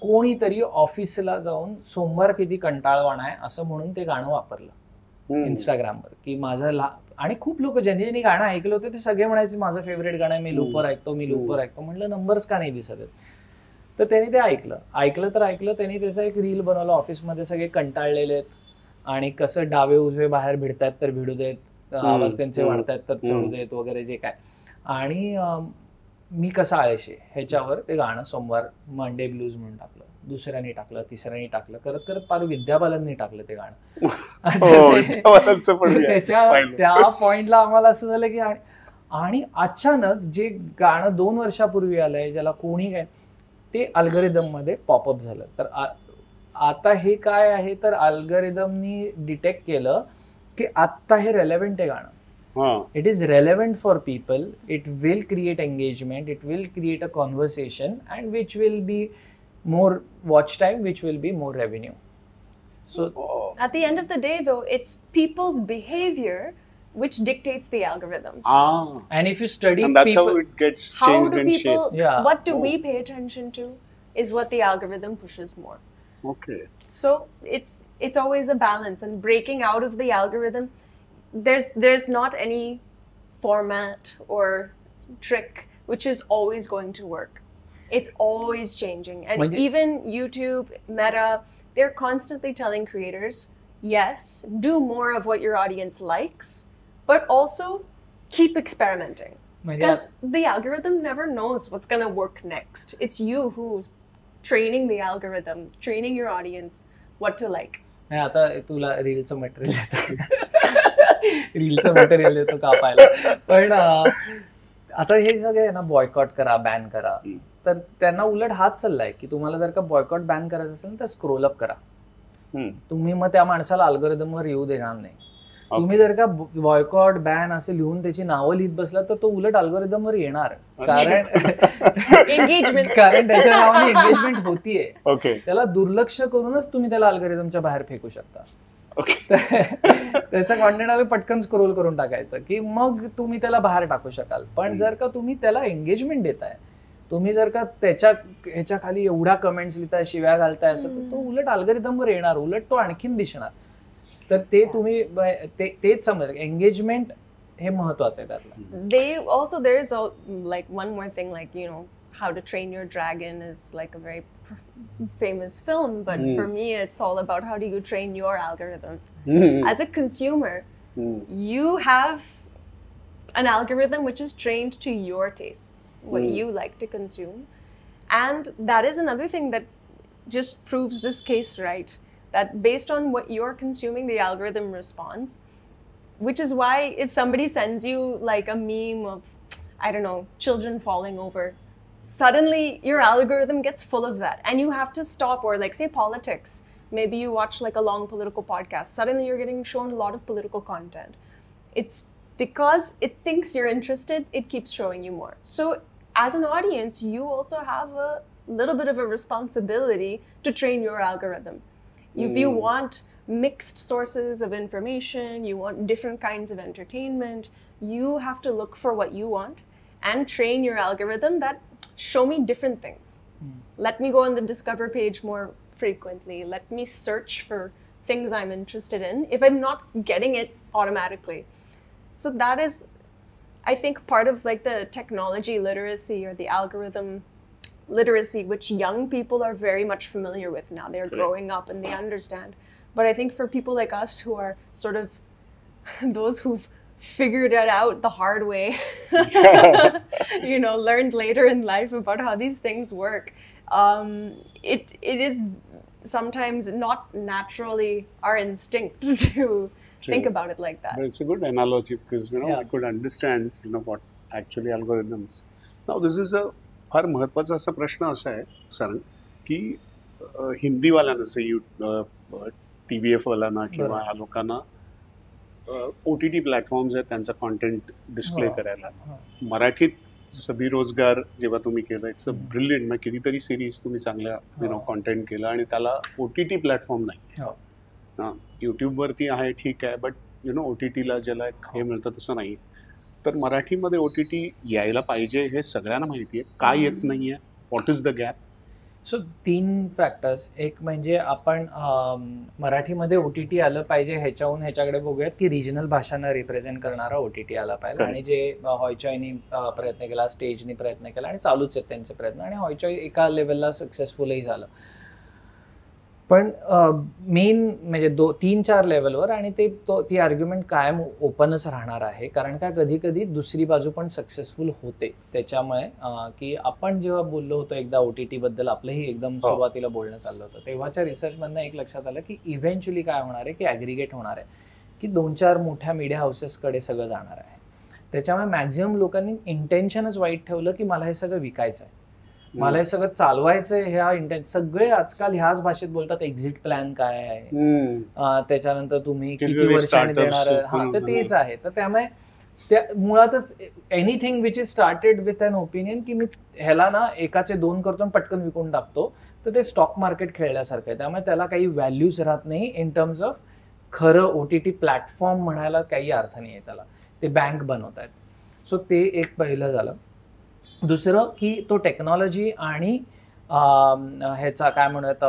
कोणीतरी ऑफिसला जाऊन सोमवार किती कंटाळवाणा आहे असं म्हणून ते गाणं वापरलं इंस्टाग्रामवर की माझं आणि खूप लोक ज्यांनी गाणं ऐकलं होतं ते सगळे म्हणायचे माझं फेवरेट गाणं आहे, मी लूपवर ऐकतो. म्हणलं नंबर्स का नाही दिसत आहेत. तर त्यांनी ते ऐकलं त्यांनी त्याचा एक रील बनवला. ऑफिसमध्ये सगळे कंटाळलेले आहेत आणि कसं डावे उजवे बाहेर भिडतायत तर भिडू देत, आवाज त्यांचे वाढतायत तर चढू देत वगैरे जे काय. आणि मी कसा आळशी ह्याच्यावर ते गाणं सोमवार मंडे ब्लूज म्हणून टाकलं. दुसऱ्याने टाकलं, तिसऱ्याने टाकलं, करत करत पार विद्या बालननी टाकलं ते गाणं. त्या पॉइंटला आम्हाला असं झालं की आणि अचानक जे गाणं 2 वर्षापूर्वी आलंय ज्याला कोणी काय, ते अल्गोरिदम मध्ये पॉपअप झालं. तर आता हे काय आहे तर अल्गोरिदमनी डिटेक्ट केलं की आता हे रेलेव्हंट आहे गाणं. It is relevant for people, it will create engagement, it will create a conversation, and which will be more watch time, which will be more revenue. So at the end of the day though, it's people's behavior which dictates the algorithm. And if you study and that's people, how it gets how changed do and people shaped. what do we pay attention to is what the algorithm pushes more. Okay. So it's always a balance, and breaking out of the algorithm, there's not any format or trick which is always going to work. It's always changing, and even YouTube, Meta, they're constantly telling creators, yes, do more of what your audience likes, but also keep experimenting, because the algorithm never knows what's going to work next. It's you who's training the algorithm, training your audience what to like. आता तुला रीलचं material देतो कापायला. पण आता हे सगळे ना boycott करा, बॅन करा, तर त्यांना उलट हात चाललाय की तुम्हाला जर का बॉयकॉट बॅन करायचं असेल तर स्क्रोल अप करा. तुम्ही मग त्या माणसाला अल्गोरिदमवर येऊ देणार नाही. तुम्ही जर का बॉयकॉट बॅन असे लिहून त्याची नावं लिहित बसला तर तो उलट अल्गोरिदमवर येणार, कारण त्याच्या नावाने एंगेजमेंट होतीये. त्याला दुर्लक्ष करूनच तुम्ही त्याला अल्गोरिदमच्या बाहेर फेकू शकता. त्याचा कॉन्टेंट आम्ही पटकन स्क्रोल करून टाकायचं की मग तुम्ही त्याला बाहेर टाकू शकाल. पण जर का तुम्ही त्याला एंगेजमेंट देताय, तुम्ही जर का ह्याच्या खाली एवढ्या कमेंट्स लिहिताय, शिव्या घालताय, असं तर तो उलट अल्गोरिदमवर येणार, उलट तो आणखीन दिसणार. तर ते तुम्ही तेच समज, एंगेजमेंट हे महत्वाचं आहे त्यातलं. there is like one more thing, like, you know, How to Train Your Dragon is like a very famous film, but for me it's all about how do you train your algorithm. As a consumer, you have an algorithm which is trained to your tastes, what you like to consume, and that is another thing that just proves this case right, that based on what you're consuming, the algorithm responds, which is why if somebody sends you like a meme of, I don't know, children falling over, suddenly your algorithm gets full of that, and you have to stop. Or like say politics, maybe you watch like a long political podcast, suddenly you're getting shown a lot of political content. It's because it thinks you're interested, it keeps showing you more. So as an audience, you also have a little bit of a responsibility to train your algorithm. If you want mixed sources of information, you want different kinds of entertainment, you have to look for what you want and train your algorithm that show me different things. Let me go on the discover page more frequently. Let me search for things I'm interested in if I'm not getting it automatically. So that is, I think, part of like the technology literacy or the algorithm literacy, which young people are very much familiar with now. They're growing up and they understand. But I think for people like us who are sort of those who've figured it out the hard way, you know, learned later in life about how these things work, it is sometimes not naturally our instinct to think about it like that. But it's a good analogy because Yeah. I could understand what actually algorithms. Now this is a फार महत्त्वाचा असा प्रश्न असा आहे sir की हिंदीवाल्यांना जसं TVF वाल्यांना किंवा बरोबर. ह्या लोकांना OTT प्लॅटफॉर्म्स आहेत त्यांचा कॉन्टेंट डिस्प्ले हो. करायला. हो. मराठीत जसं बेरोजगार जेव्हा तुम्ही केलं इट्स अ ब्रिलियंट. मग कितीतरी सिरीज तुम्ही चांगल्या हो. कॉन्टेंट केलं आणि त्याला OTT प्लॅटफॉर्म नाही. हो. यूट्यूबवरती आहे ठीक आहे बट OTTला ज्याला एक हे मिळतं तसं नाही. तर मराठीमध्ये OTT यायला पाहिजे हे सगळ्यांना माहिती आहे. का येत नाहीये? What is the gap? So 3 factors. एक म्हणजे आपण मराठीमध्ये OTT आलं पाहिजे ह्याच्याहून ह्याच्याकडे बघूयात की रिजनल भाषांना रिप्रेझेंट करणारा OTT आला पाहिजे. आणि जे हॉयचॉयनी प्रयत्न केला, स्टेजनी प्रयत्न केला आणि चालूच आहेत त्यांचे प्रयत्न आणि हॉयचॉय एका लेवलला सक्सेसफुलही झालं. पण मेन म्हणजे 3-4 लेवलवर आणि ती आर्ग्युमेंट कायम ओपनच राहणार आहे. कारण का कधी कधी दुसरी बाजू पण सक्सेसफुल होते. त्याच्यामुळे की आपण जेव्हा बोललो होतो एकदा OTT बद्दल आपलंही एकदम सुरुवातीला बोलणं चाललं होतं तेव्हाच्या रिसर्चमधनं एक लक्षात आलं की इव्हेंच्युअली काय होणार आहे की ॲग्रिगेट होणार आहे की 2-4 मोठ्या मीडिया हाऊसेसकडे सगळं जाणार आहे. त्याच्यामुळे मॅक्झिमम लोकांनी इंटेन्शनच वाईट ठेवलं की मला हे सगळं विकायचं आहे, मला हे सगळं चालवायचंय. ह्या सगळे आजकाल ह्याच भाषेत बोलतात. एक्झिट प्लॅन काय आहे, त्याच्यानंतर तुम्ही किती वर्षांनी देणार. हा, तर तेच आहे. तर त्यामुळे त्या मुळातच anything which is started with an opinion की मी ह्याला ना एकाचे 2 करतो आणि पटकन विकून टाकतो, तर ते स्टॉक मार्केट खेळल्यासारखं आहे. त्यामुळे त्याला काही व्हॅल्यूज राहत नाही इन टर्म्स ऑफ खरं OTT प्लॅटफॉर्म म्हणायला काही अर्थ नाही आहे त्याला. ते बँक बनवत आहेत. सो ते एक पहिलं झालं. दुसरं की तो टेक्नॉलॉजी आणि ह्याचा काय म्हणूयात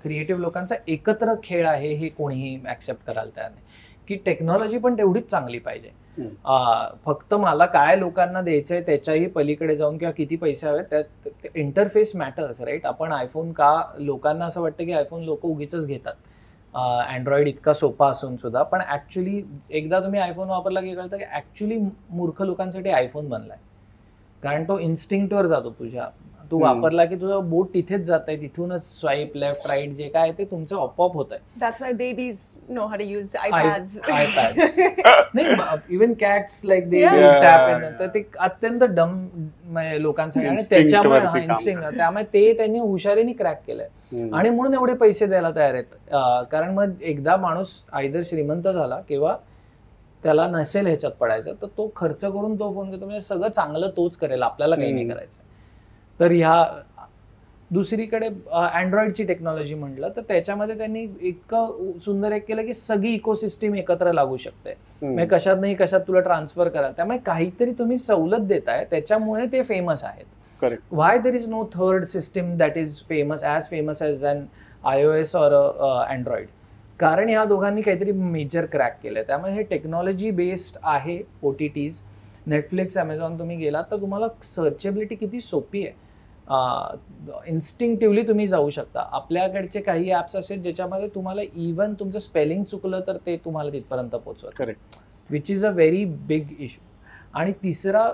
क्रिएटिव्ह लोकांचा एकत्र खेळ आहे हे कोणीही ॲक्सेप्ट करायला तयार नाही. की टेक्नॉलॉजी पण तेवढीच चांगली पाहिजे. फक्त मला काय लोकांना द्यायचंय त्याच्याही पलीकडे जाऊन किंवा किती पैसे हवे त्यात इंटरफेस मॅटर्स राईट. आपण आयफोन का लोकांना असं वाटतं की आयफोन लोक उगीच घेतात, अँड्रॉइड इतका सोपा असून सुद्धा. पण ऍक्च्युली एकदा तुम्ही आयफोन वापरला की कळतं की ऍक्च्युली मूर्ख लोकांसाठी आयफोन बनलाय. कारण तो इन्स्टिंक्टवर जातो तुझ्या. तू वापरला की तुझं बोट तिथेच जात आहे, तिथूनच स्वाईप लेफ्ट राईट जे काय ते तुमचं आपोआप होत आहे. That's why babies know how to use iPads. नाही, even cats like they Yeah. Tap in. तर ते अत्यंत डम लोकांसाठी आणि त्याच्यामुळे इन्स्टिंक्ट त्यामुळे ते त्यांनी हुशारीने क्रॅक केलंय आणि म्हणून एवढे पैसे द्यायला तयार आहेत. कारण मग एकदा माणूस आयदर श्रीमंत झाला किंवा त्याला नसेल ह्याच्यात पडायचं तर तो खर्च करून तो फोन घेतो. म्हणजे सगळं चांगलं तोच करेल, आपल्याला काही नाही करायचं. तर ह्या दुसरीकडे अँड्रॉइडची टेक्नॉलॉजी म्हटलं तर त्याच्यामध्ये त्यांनी इतकं सुंदर एक केलं की सगळी इकोसिस्टीम एकत्र लागू शकते. म्हणजे कशात नाही कशात तुला ट्रान्सफर करा. त्यामुळे काहीतरी तुम्ही सवलत देताय त्याच्यामुळे ते फेमस आहेत. Why there is no third system that is famous as an iOS or Android. कारण ह्या दोघांनी काहीतरी मेजर क्रॅक केलंय. त्यामुळे हे टेक्नॉलॉजी बेस्ड आहे. OTTs नेटफ्लिक्स ॲमेझॉन तुम्ही गेलात तर तुम्हाला सर्चेबिलिटी किती सोपी आहे. इन्स्टिंक्टिव्हली तुम्ही जाऊ शकता. आपल्याकडचे काही ॲप्स असेल ज्याच्यामध्ये तुम्हाला इव्हन तुमचं स्पेलिंग चुकलं तर ते तुम्हाला तिथपर्यंत पोहोचवत. Correct. Which is a very big issue. आणि तिसरा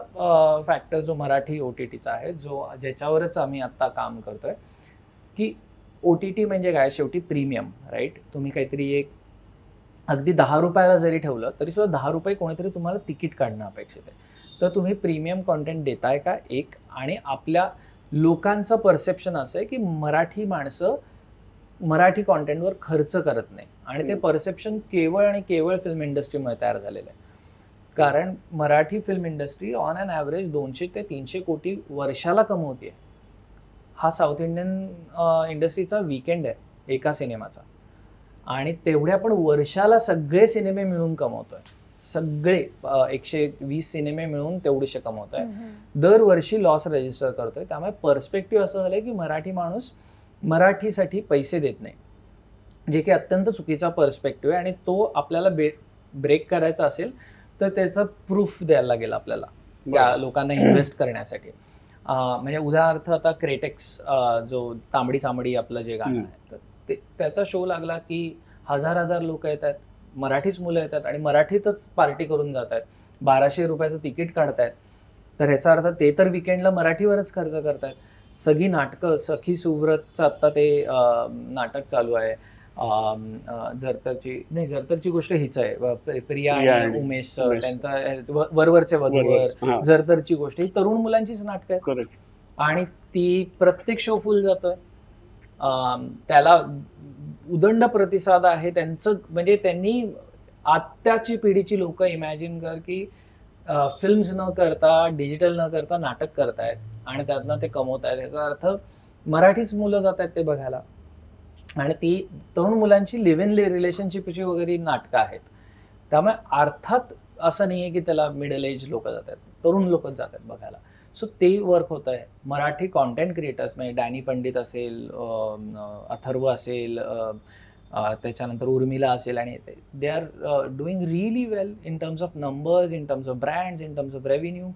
फॅक्टर जो मराठी OTTचा आहे ज्याच्यावरच आम्ही आत्ता काम करतोय की OTT म्हणजे काय, शेवटी प्रीमियम राईट. तुम्ही काहीतरी एक अगदी 10 रुपयाला जरी ठेवलं तरी सुद्धा 10 रुपये कोणीतरी तुम्हाला तिकीट काढणं अपेक्षित आहे. तर तुम्ही प्रीमियम कॉन्टेंट देताय का एक. आणि आपल्या लोकांचं परसेप्शन असं आहे की मराठी माणसं मराठी कॉन्टेंटवर खर्च करत नाही. आणि ते परसेप्शन केवळ आणि केवळ फिल्म इंडस्ट्रीमुळे तयार झालेलं आहे. कारण Marathi film industry on an average 200 ते 300 कोटी वर्षाला कमवते. हा साऊथ इंडियन इंडस्ट्रीचा वीकेंड आहे एका सिनेमाचा. आणि तेवढे आपण वर्षाला सगळे सिनेमे मिळून कमवतोय. सगळे 120 सिनेमे मिळून तेवढेशे कमवतोय. दरवर्षी लॉस रजिस्टर करतोय. त्यामुळे पर्स्पेक्टिव्ह असं झालंय की मराठी माणूस मराठीसाठी पैसे देत नाही, जे की अत्यंत चुकीचा पर्स्पेक्टिव्ह आहे. आणि तो आपल्याला ब्रेक करायचा असेल तर त्याचं प्रूफ द्यायला लागेल आपल्याला त्या लोकांना इन्व्हेस्ट करण्यासाठी. म्हणजे उदाहरणार्थ आता क्रेटेक्स जो तांबडी चांबडी आपलं जे गाणं आहे तर त्याचा शो लागला की 1000 लोक येत आहेत, मराठीच मुलं येतात आणि मराठीतच पार्टी करून जात आहेत. 1200 रुपयाचं तिकीट काढतायत. तर ह्याचा अर्थ ते तर विकेंडला मराठीवरच खर्च करतायत. सगळी नाटकं, सखी सुव्रतचं आत्ता ते नाटक चालू आहे, जरतरची गोष्ट हीच आहे, प्रिया आणि उमेश त्यांचा वरवरचे वधूवर, जरतरची गोष्ट, ही तरुण मुलांचीच नाटकं आहेत आणि ती प्रत्येक शो फुल जातोय, त्याला उदंड प्रतिसाद आहे त्यांचं. म्हणजे त्यांनी आत्ताची पिढीची लोक इमॅजिन कर की फिल्म्स न करता, डिजिटल न करता नाटक करतायत आणि त्यातनं ते कमवत आहेत. याचा अर्थ मराठीच मुलं जात आहेत ते बघायला आणि ती तरुण मुलांची लिव्ह इन रिलेशनशिपची वगैरे नाटकं आहेत. त्यामुळे अर्थात असं नाही आहे की त्याला मिडल एज लोक जात आहेत, तरुण लोकच जात आहेत बघायला. सो ते वर्क होत आहे. मराठी कॉन्टेंट क्रिएटर्स म्हणजे डॅनी पंडित असेल, अथर्व असेल, त्याच्यानंतर उर्मिला असेल, आणि they are doing really well in terms of numbers, in terms of brands, in terms of revenue,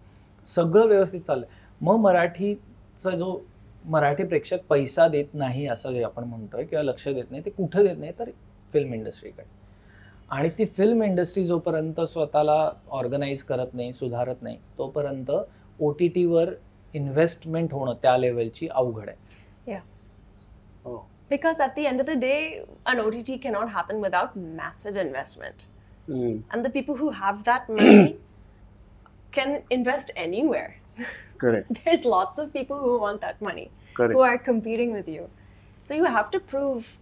सगळं व्यवस्थित चाललंय. मग मराठीचा जो मराठी प्रेक्षक पैसा देत नाही असं जे आपण म्हणतोय किंवा लक्ष देत नाही, ते कुठं देत नाही तर फिल्म इंडस्ट्रीकडे. आणि ती फिल्म इंडस्ट्री जोपर्यंत स्वतःला ऑर्गनाईज करत नाही, सुधारत नाही, तोपर्यंत OTTवर इन्व्हेस्टमेंट होणं त्या लेवलची अवघड आहे. Because at the end of the day, an OTT cannot happen without massive investment. And the people who have that money can invest anywhere. Correct. There's lots of people who want that money, Correct. who are competing with you. So you have to prove,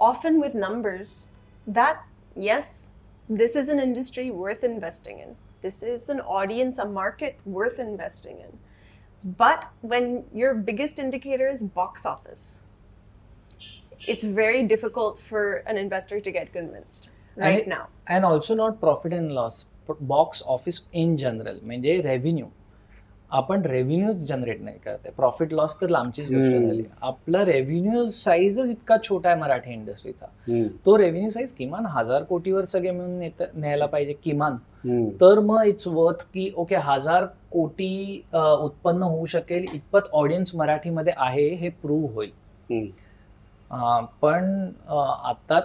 often with numbers, that yes, this is an industry worth investing in. This is an audience, a market worth investing in. But when your biggest indicator is box office, it's very difficult for an investor to get convinced right now. And also not profit and loss, but box office in general, म्हणजे revenue. आपण रेव्हेन्यूज generate नाही करते, profit loss तर लांबचीच गोष्ट झाली. आपला revenue साईजच इतका छोटा आहे मराठी इंडस्ट्रीचा. तो रेव्हेन्यू साईज किमान 1000 कोटीवर सगळे मिळून न्यायला पाहिजे किमान, तर मग इट्स वर्थ की ओके 1000 कोटी उत्पन्न होऊ शकेल इतपत ऑडियन्स मराठीमध्ये आहे हे प्रूव्ह होईल. पण आता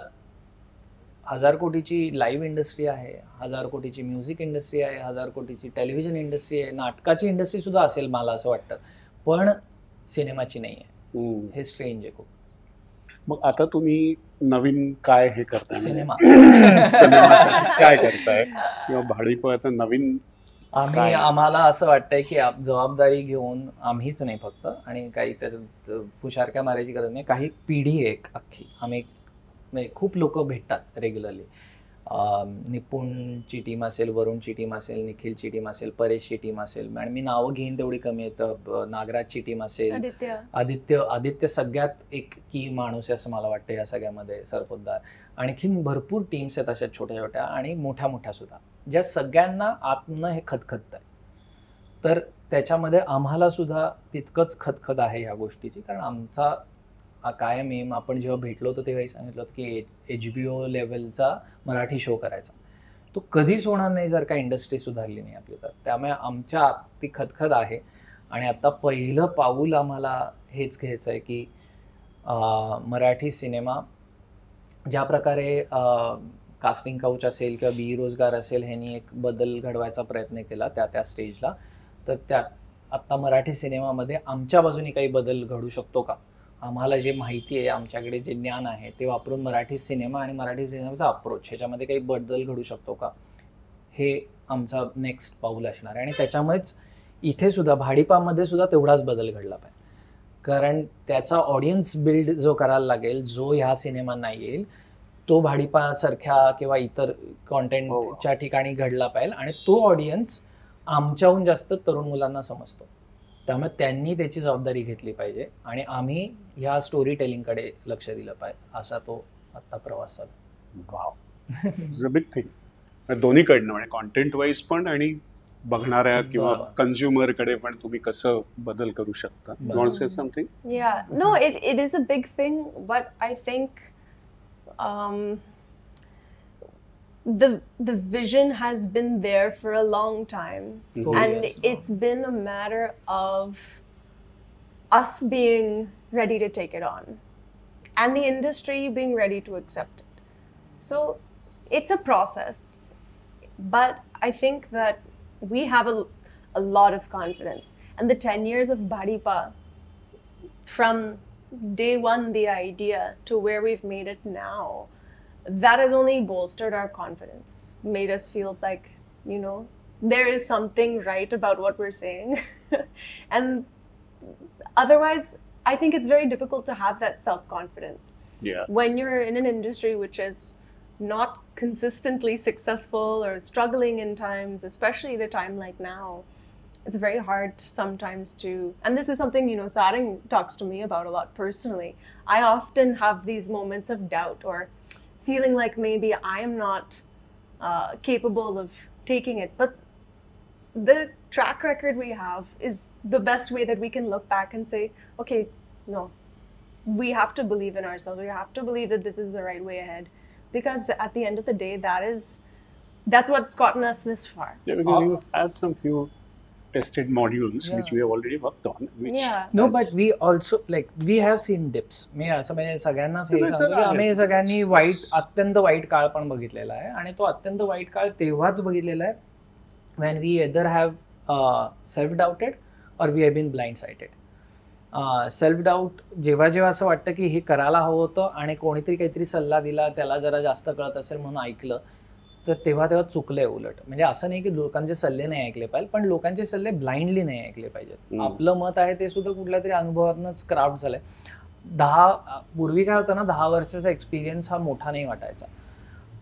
1000 कोटीची लाईव्ह इंडस्ट्री आहे, 1000 कोटीची म्युझिक इंडस्ट्री आहे, 1000 कोटीची टेलिव्हिजन इंडस्ट्री आहे, नाटकाची इंडस्ट्री सुद्धा असेल मला असं वाटतं, पण सिनेमाची नाही आहे. हे स्ट्रेंज आहे खूप. मग आता तुम्ही नवीन काय हे करताय, सिनेमा काय करताय किंवा भाडीपं आता नवीन? आम्हाला असं वाटतंय की जबाबदारी घेऊन आम्हीच नाही फक्त, आणि काही त्याच्यात पुशारक्या मारायची गरज नाही, काही पिढी एक अख्खी आम्ही म्हणजे खूप लोक भेटतात रेग्युलरली. निपुणची टीम असेल, वरुणची टीम असेल, निखिलची टीम असेल, परेशची टीम असेल, आणि मी नावं घेईन तेवढी कमी येतं. नागराजची टीम असेल, आदित्य सगळ्यात एक की माणूस आहे असं मला वाटतं या सगळ्यामध्ये, सरपोतदार. आणखीन भरपूर टीम्स आहेत अशा छोट्या छोट्या आणि मोठ्या मोठ्या सुद्धा, ज्या सगळ्यांना आतनं हे खतखत आहे. तर त्याच्यामध्ये आम्हाला सुद्धा तितकंच खतखत आहे ह्या गोष्टीची, कारण आमचा कायम एम, आपण जेव्हा भेटलो होतो तेव्हाही सांगितलं होतं की HBO लेवलचा मराठी शो करायचा. तो कधीच होणार नाही जर का इंडस्ट्री सुधारली नाही आपली. तर त्यामुळे आमच्या आत ती खतखत आहे. आणि आता पहिलं पाऊल आम्हाला हेच घ्यायचं आहे की मराठी सिनेमा ज्या प्रकारे कास्टिंग काउच असेल किंवा बेरोजगार असेल ह्यांनी एक बदल घडवायचा प्रयत्न केला त्या स्टेजला, तर त्यात आत्ता मराठी सिनेमामध्ये आमच्या बाजूने काही बदल घडू शकतो का? आम्हाला जे माहिती आहे, आमच्याकडे जे ज्ञान आहे ते वापरून मराठी सिनेमा आणि मराठी सिनेमाचा अप्रोच ह्याच्यामध्ये काही बदल घडू शकतो का, हे आमचा नेक्स्ट पाऊल असणार आहे. आणि त्याच्यामुळेच इथे सुद्धा भाडीपामध्ये सुद्धा तेवढाच बदल घडला पाहिजे, कारण त्याचा ऑडियन्स बिल्ड जो करायला लागेल, जो ह्या सिनेमांना येईल, तो भाडीपासारख्या किंवा इतर कॉन्टेंटच्या ठिकाणी घडला पाहिजे. आणि तो ऑडियन्स आमच्याहून जास्त तरुण मुलांना समजतो, त्यामुळे त्यांनी त्याची जबाबदारी घेतली पाहिजे आणि आम्ही ह्या स्टोरी टेलिंगकडे लक्ष दिलं पाहिजे. असा तो आत्ता प्रवास चालू. Wow, big thing. दोन्हीकडनं म्हणजे कॉन्टेंट वाईज पण आणि बघणाऱ्या किंवा कन्झ्युमर कडे पण तुम्ही कसं बदल करू शकता. You want to say something? Yeah, no, it is a big thing, but I think the vision has been there for a long time, and it's been a matter of us being ready to take it on and the industry being ready to accept it. So it's a process, but I think that we have a lot of confidence, and the 10 years of Bhadipa from day one, the idea to where we've made it now, that has only bolstered our confidence, made us feel like, there is something right about what we're saying. And otherwise, I think it's very difficult to have that self-confidence. Yeah. When you're in an industry which is not consistently successful or struggling in times, especially at a time like now, it's very hard sometimes to, and this is something, Sarang talks to me about a lot personally. I often have these moments of doubt or feeling like maybe I am not capable of taking it. But the track record we have is the best way that we can look back and say, okay, no, we have to believe in ourselves. We have to believe that this is the right way ahead. Because at the end of the day, that's what's gotten us this far. Yeah, because you have some few tested modules which we have already worked on. Which No, but we also we have seen dips. मी असं म्हणजे सगळ्यांनाच हे सांगतो की आम्ही सगळ्यांनी अत्यंत वाईट काळ पण बघितलेला आहे आणि तो अत्यंत वाईट काळ तेव्हाच बघितलेला आहे when we either have self-doubted or we have been blind-sighted. Self-doubt जेव्हा असं वाटतं की हे करायला हवं होतं आणि कोणीतरी काहीतरी सल्ला दिला, त्याला जरा जास्त कळत असेल म्हणून ऐकलं, तर तेव्हा चुकलंय उलट. म्हणजे असं नाही की लोकांचे सल्ले नाही ऐकले पाहिजे, पण लोकांचे सल्ले ब्लाइंडली नाही ऐकले पाहिजेत. आपलं मत आहे ते सुद्धा कुठल्या तरी अनुभवातूनच क्राफ्ट झालंय. पूर्वी काय होतं ना, 10 वर्षाचा एक्सपिरियन्स हा मोठा नाही वाटायचा,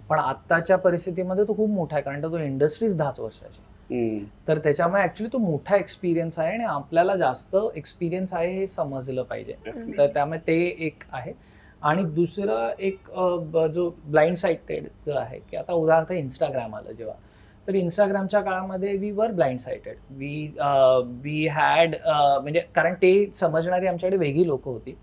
पण आत्ताच्या परिस्थितीमध्ये तो खूप मोठा आहे, कारण तो इंडस्ट्रीज 10 वर्षाची. तर त्याच्यामुळे ऍक्च्युली तो मोठा एक्सपिरियन्स आहे आणि आपल्याला जास्त एक्सपिरियन्स आहे हे समजलं पाहिजे. तर त्यामुळे ते एक आहे. आणि दुसरं एक जो ब्लाइंड साइटेड जो आहे की आता उदाहरणार्थ इंस्टाग्राम आलं जेव्हा, तर इंस्टाग्रामच्या काळामध्ये we were blind cited. We had म्हणजे कारण ते समजणारी आमच्याकडे वेगळी लोक होती,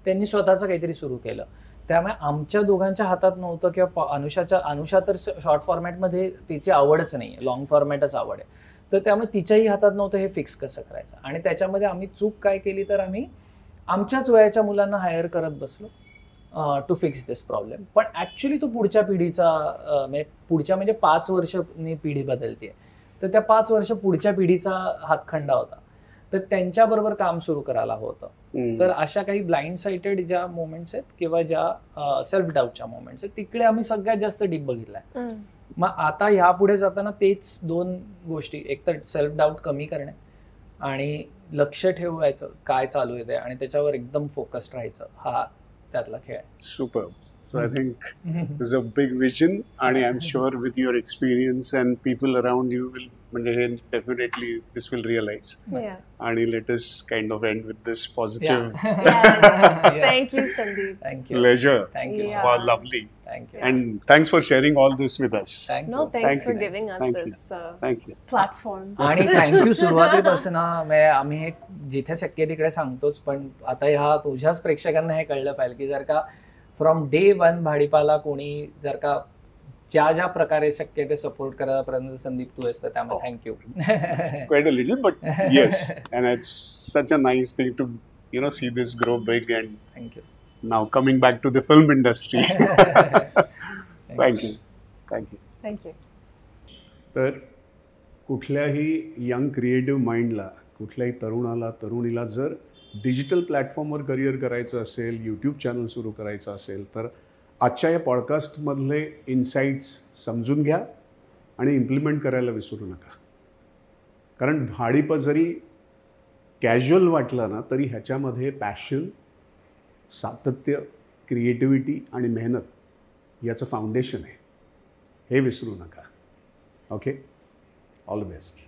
त्यांनी स्वतःचं काहीतरी सुरू केलं. त्यामुळे आमच्या दोघांच्या हातात नव्हतं, किंवा अनुषा तर शॉर्ट फॉर्मॅटमध्ये तिची आवडच नाही, लॉंग फॉर्मॅटच आवड आहे, तर त्यामुळे तिच्याही हातात नव्हतं हे फिक्स कसं करायचं. आणि त्याच्यामध्ये आम्ही चूक काय केली, तर आम्ही आमच्याच वयाच्या मुलांना हायर करत बसलो टू फिक्स दिस प्रॉब्लेम. पण ॲक्च्युली तो पुढच्या पिढीचा म्हणजे 5 वर्षांनी पिढी बदलते, तर त्या 5 वर्ष पुढच्या पिढीचा हातखंडा होता, तर त्यांच्याबरोबर काम सुरू करायला होतं. तर अशा काही ब्लाइंड साइटेड ज्या मोमेंट्स आहेत किंवा ज्या सेल्फ डाऊटच्या मोमेंट्स आहेत, तिकडे आम्ही सगळ्यात जास्त डीप बघितलाय. मग आता ह्यापुढे जाताना तेच 2 गोष्टी, एक तर सेल्फ डाऊट कमी करणे आणि लक्ष ठेवायचं काय चालू आहे ते, आणि त्याच्यावर एकदम फोकस्ड राहायचं, हा त्यातला खेळ आहे. Super. So I think there's a big vision, and I'm sure with your experience and people around you will definitely this will realize. Yeah. And let us kind of end with this positive. Yes. Thank you, Sandeep. Thank you. Pleasure. Thank you. Yeah. Wow, lovely. Thank you. And thanks for sharing all this with us. Thank No, you. thanks Thank for you. giving us Thank you. this Thank you. platform. आणि thank you. सुरुवातीपासून आम्ही हे जिथे शक्य तिकडे सांगतोच, पण आता ह्या तुझ्याच प्रेक्षकांना हे कळलं पाहिजे की जर का फ्रॉम डे 1 भाडीपाला कोणी जर का ज्या प्रकारे शक्य ते सपोर्ट करायला संदीप तू आहेस, तर त्यामुळे thank you. Quite a little, but yes, and it's such a nice thing to see this grow big, and thank you. now coming back to the film industry. Thank you. Thank you. Thank you. तर कुठल्याही young creative माइंडला, कुठल्याही तरुणीला जर digital प्लॅटफॉर्मवर career करायचं असेल, YouTube channel सुरू करायचं असेल, तर आजच्या या पॉडकास्टमधले इन्साइट्स समजून घ्या आणि इम्प्लिमेंट करायला विसरू नका. कारण भाडीपं जरी कॅज्युअल वाटलं ना, तरी ह्याच्यामध्ये पॅशन, सातत्य, क्रिएटिव्हिटी आणि मेहनत याचं फाउंडेशन आहे, हे विसरू नका. Okay, all the best.